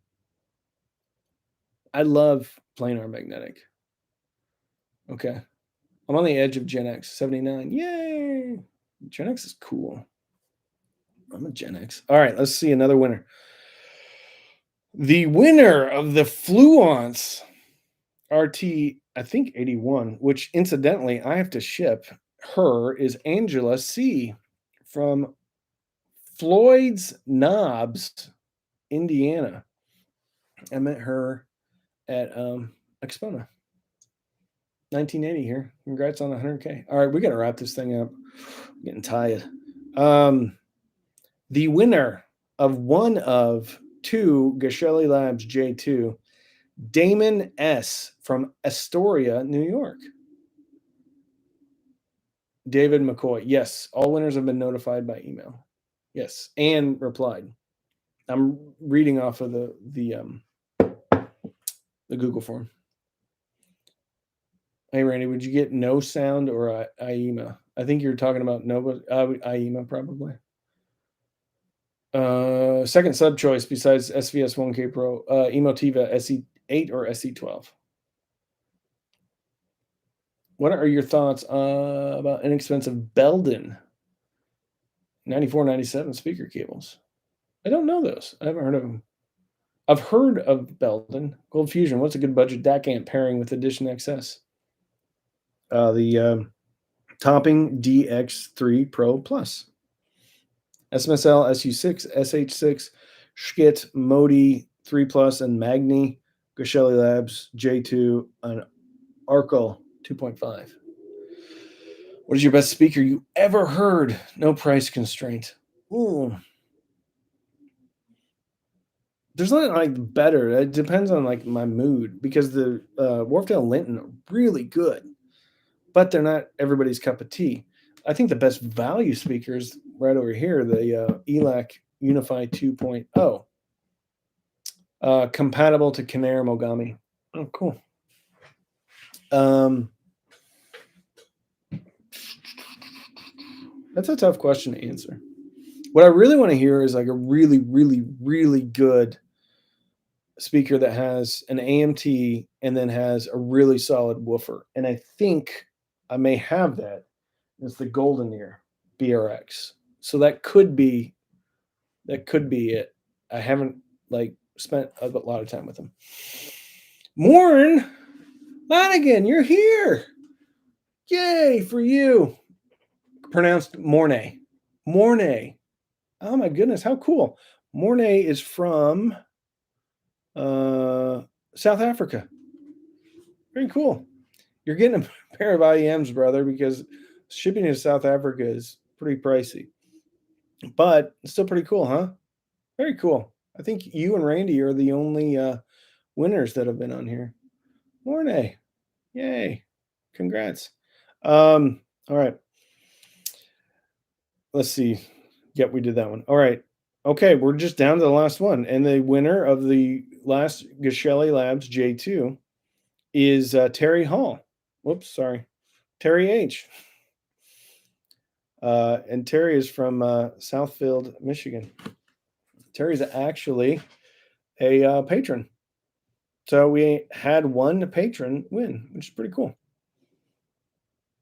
I love planar magnetic. Okay. I'm on the edge of Gen X, 79. Yay! Gen X is cool. I'm a Gen X. All right, let's see another winner. The winner of the Fluence RT, I think 81, which incidentally I have to ship her, is Angela C. from Floyd's Knobs, Indiana. I met her at Expona. 1980 here. Congrats on 100K. All right, we got to wrap this thing up. I'm getting tired. The winner of one of two Geshelli Labs J2, Damon S. from Astoria, New York. David McCoy. Yes, all winners have been notified by email. Yes, and replied. I'm reading off of the Google form. Hey, Randy, would you get no sound or IEMA? I think you're talking about Nova IEMA probably. Second sub choice besides SVS 1K Pro, Emotiva SE8 or SE12. What are your thoughts about inexpensive Belden 9497 speaker cables? I don't know those. I haven't heard of them. I've heard of Belden. Gold Fusion. What's a good budget DAC amp pairing with Edition XS? The Topping DX3 Pro Plus. SMSL SU6, SH6, Schkit, Modi 3 Plus, and Magni, Geshelli Labs J2, and Arco 2.5. What is your best speaker you ever heard? No price constraint. Ooh. There's not like better. It depends on like my mood because the Wharfdale Linton are really good, but they're not everybody's cup of tea. I think the best value speakers right over here, the ELAC Unify 2.0, compatible to Kinnear Mogami. Oh, cool. That's a tough question to answer. What I really want to hear is like a really, really, really good speaker that has an AMT and then has a really solid woofer. And I think I may have that. It's the Golden Ear BRX. So that could be it. I haven't like spent a lot of time with them. Morn Lanigan, you're here. Yay for you. Pronounced Mornay. Mornay. Oh my goodness, how cool. Mornay is from South Africa. Very cool. You're getting a pair of IEMs, brother, because shipping to South Africa is pretty pricey. But it's still pretty cool, huh? Very cool. I think you and Randy are the only winners that have been on here. Mornay. Yay. Congrats. All right. Let's see. Yep, we did that one. All right. Okay, we're just down to the last one. And the winner of the last Geshelli Labs J2 is Terry Hall. Whoops, sorry. Terry H. And Terry is from Southfield, Michigan. Terry's actually a patron. So we had one patron win, which is pretty cool.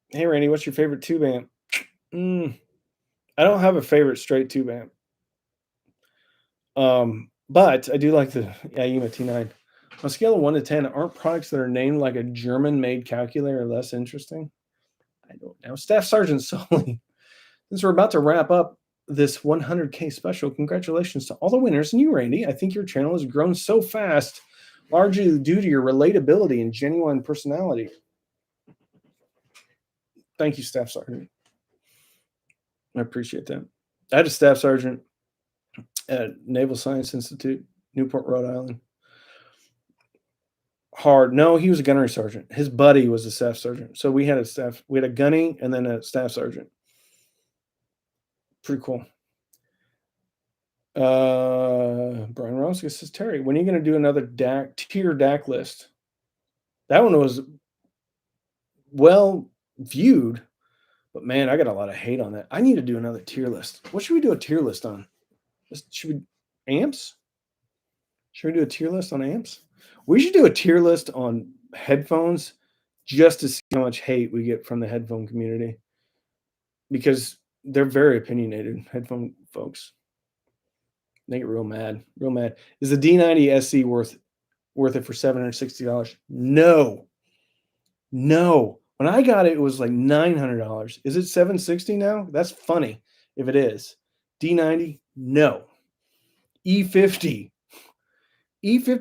Hey, Randy, what's your favorite tube amp? I don't have a favorite straight tube amp. But I do like the IEMA T9. On a scale of 1 to 10, aren't products that are named like a German-made calculator less interesting? I don't know. Staff Sergeant Sully, since we're about to wrap up this 100K special, congratulations to all the winners and you, Randy. I think your channel has grown so fast, largely due to your relatability and genuine personality. Thank you, Staff Sergeant. I appreciate that. I had a Staff Sergeant at Naval Science Institute, Newport, Rhode Island. Hard. No, he was a gunnery sergeant. His buddy was a staff sergeant. So we had a gunny and then a staff sergeant. Pretty cool. Brian Rosca says, Terry, when are you going to do another tier DAC list? That one was well viewed, but man, I got a lot of hate on that. I need to do another tier list. What should we do a tier list on? Should we amps? Should we do a tier list on amps? We should do a tier list on headphones just to see how much hate we get from the headphone community because they're very opinionated, headphone folks. They get real mad, real mad. Is the D90 SC worth it for $760? No. When I got it, it was like $900. Is it $760 now? That's funny if it is. D90, no. E50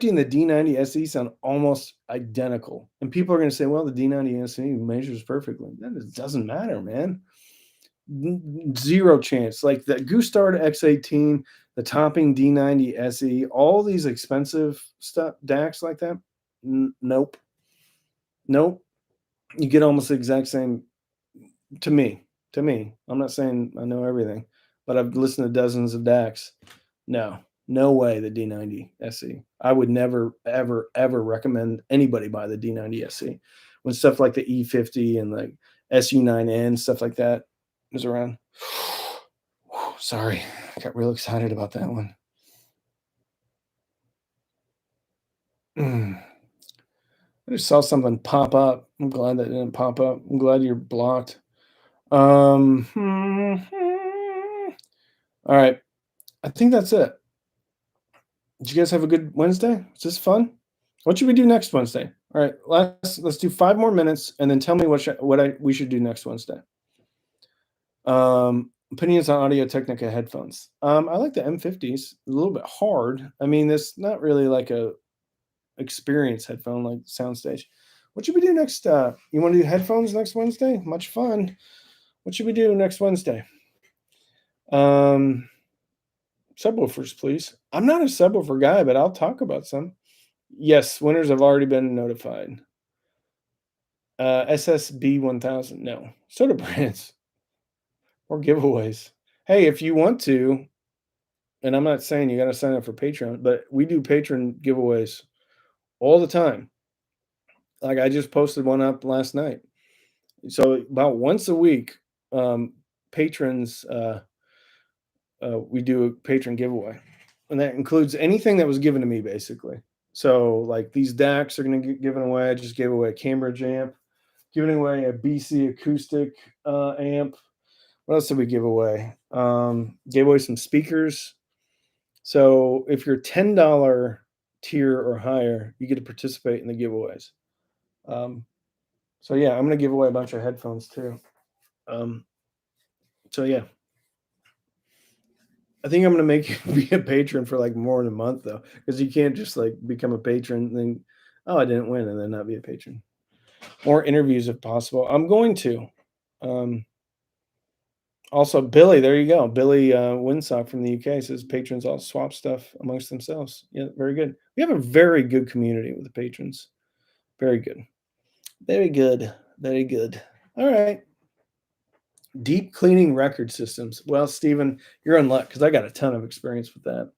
and the D90 SE sound almost identical. And people are going to say, well, the D90 SE measures perfectly. That doesn't matter, man. Zero chance. Like the Gustard X18, the topping D90 SE, all these expensive stuff, DACs like that. Nope. Nope. You get almost the exact same to me. To me. I'm not saying I know everything, but I've listened to dozens of DACs. No, no way the D90 SE. I would never, ever, ever recommend anybody buy the D90 SE when stuff like the E50 and like SU9N, stuff like that was around. Sorry, I got real excited about that one. I just saw something pop up. I'm glad that didn't pop up. I'm glad you're blocked. All right. I think that's it. Did you guys have a good Wednesday? Was this fun? What should we do next Wednesday? All right, let's do 5 more minutes and then tell me we should do next Wednesday. Opinions on Audio Technica headphones. I like the M50s. A little bit hard. I mean, it's not really like a experience headphone like Soundstage. What should we do next? You want to do headphones next Wednesday? Much fun. What should we do next Wednesday? Subwoofers, please. I'm not a subwoofer guy, but I'll talk about some. Yes, winners have already been notified. SSB 1000. No. Soda brands or giveaways. Hey, if you want to, and I'm not saying you got to sign up for Patreon, but we do Patron giveaways all the time. Like I just posted one up last night. So about once a week, patrons, we do a patron giveaway, and that includes anything that was given to me, basically. So like these DACs are going to get given away. I just gave away a Cambridge amp, giving away a BC acoustic amp. What else did we give away? Gave away some speakers. So if you're $10 tier or higher, you get to participate in the giveaways. So yeah, I'm going to give away a bunch of headphones too. So yeah, I think I'm going to make you be a patron for like more than a month though, because you can't just like become a patron and then, oh, I didn't win, and then not be a patron. More interviews if possible. I'm going to. Also, Billy, there you go. Billy Winsock from the UK says patrons all swap stuff amongst themselves. Yeah, very good. We have a very good community with the patrons. Very good. Very good. Very good. All right. Deep cleaning record systems. Well, Stephen, you're in luck because I got a ton of experience with that.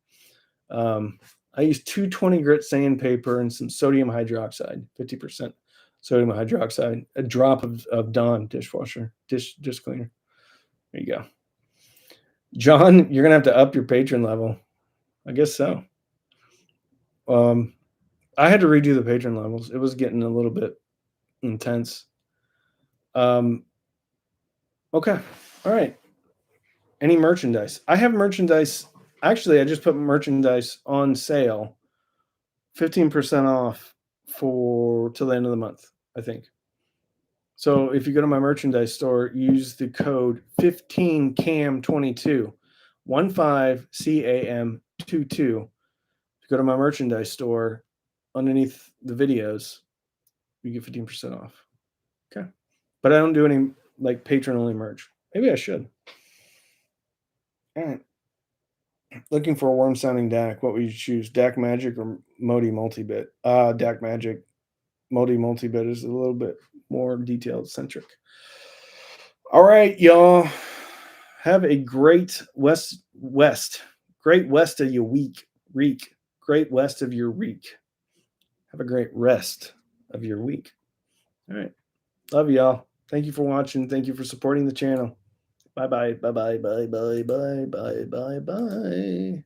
I used 220 grit sandpaper and some sodium hydroxide, 50% sodium hydroxide, a drop of Dawn dishwasher, dish cleaner. There you go. John, you're gonna have to up your patron level. I guess so. I had to redo the patron levels. It was getting a little bit intense. Okay. All right. Any merchandise? I have merchandise. Actually, I just put merchandise on sale, 15% off for till the end of the month, I think. So if you go to my merchandise store, use the code 15CAM22, 15CAM22. If you go to my merchandise store, underneath the videos, you get 15% off. Okay. But I don't do any like patron only merch. Maybe I should. All right. Looking for a warm sounding DAC. What would you choose? DAC Magic or Modi Multibit? DAC Magic. Modi Multibit is a little bit more detailed centric. All right, y'all. Have a great great west of your week. Great west of your week. Have a great rest of your week. All right. Love y'all. Thank you for watching. Thank you for supporting the channel. Bye bye. Bye bye. Bye bye. Bye bye. Bye bye. Bye.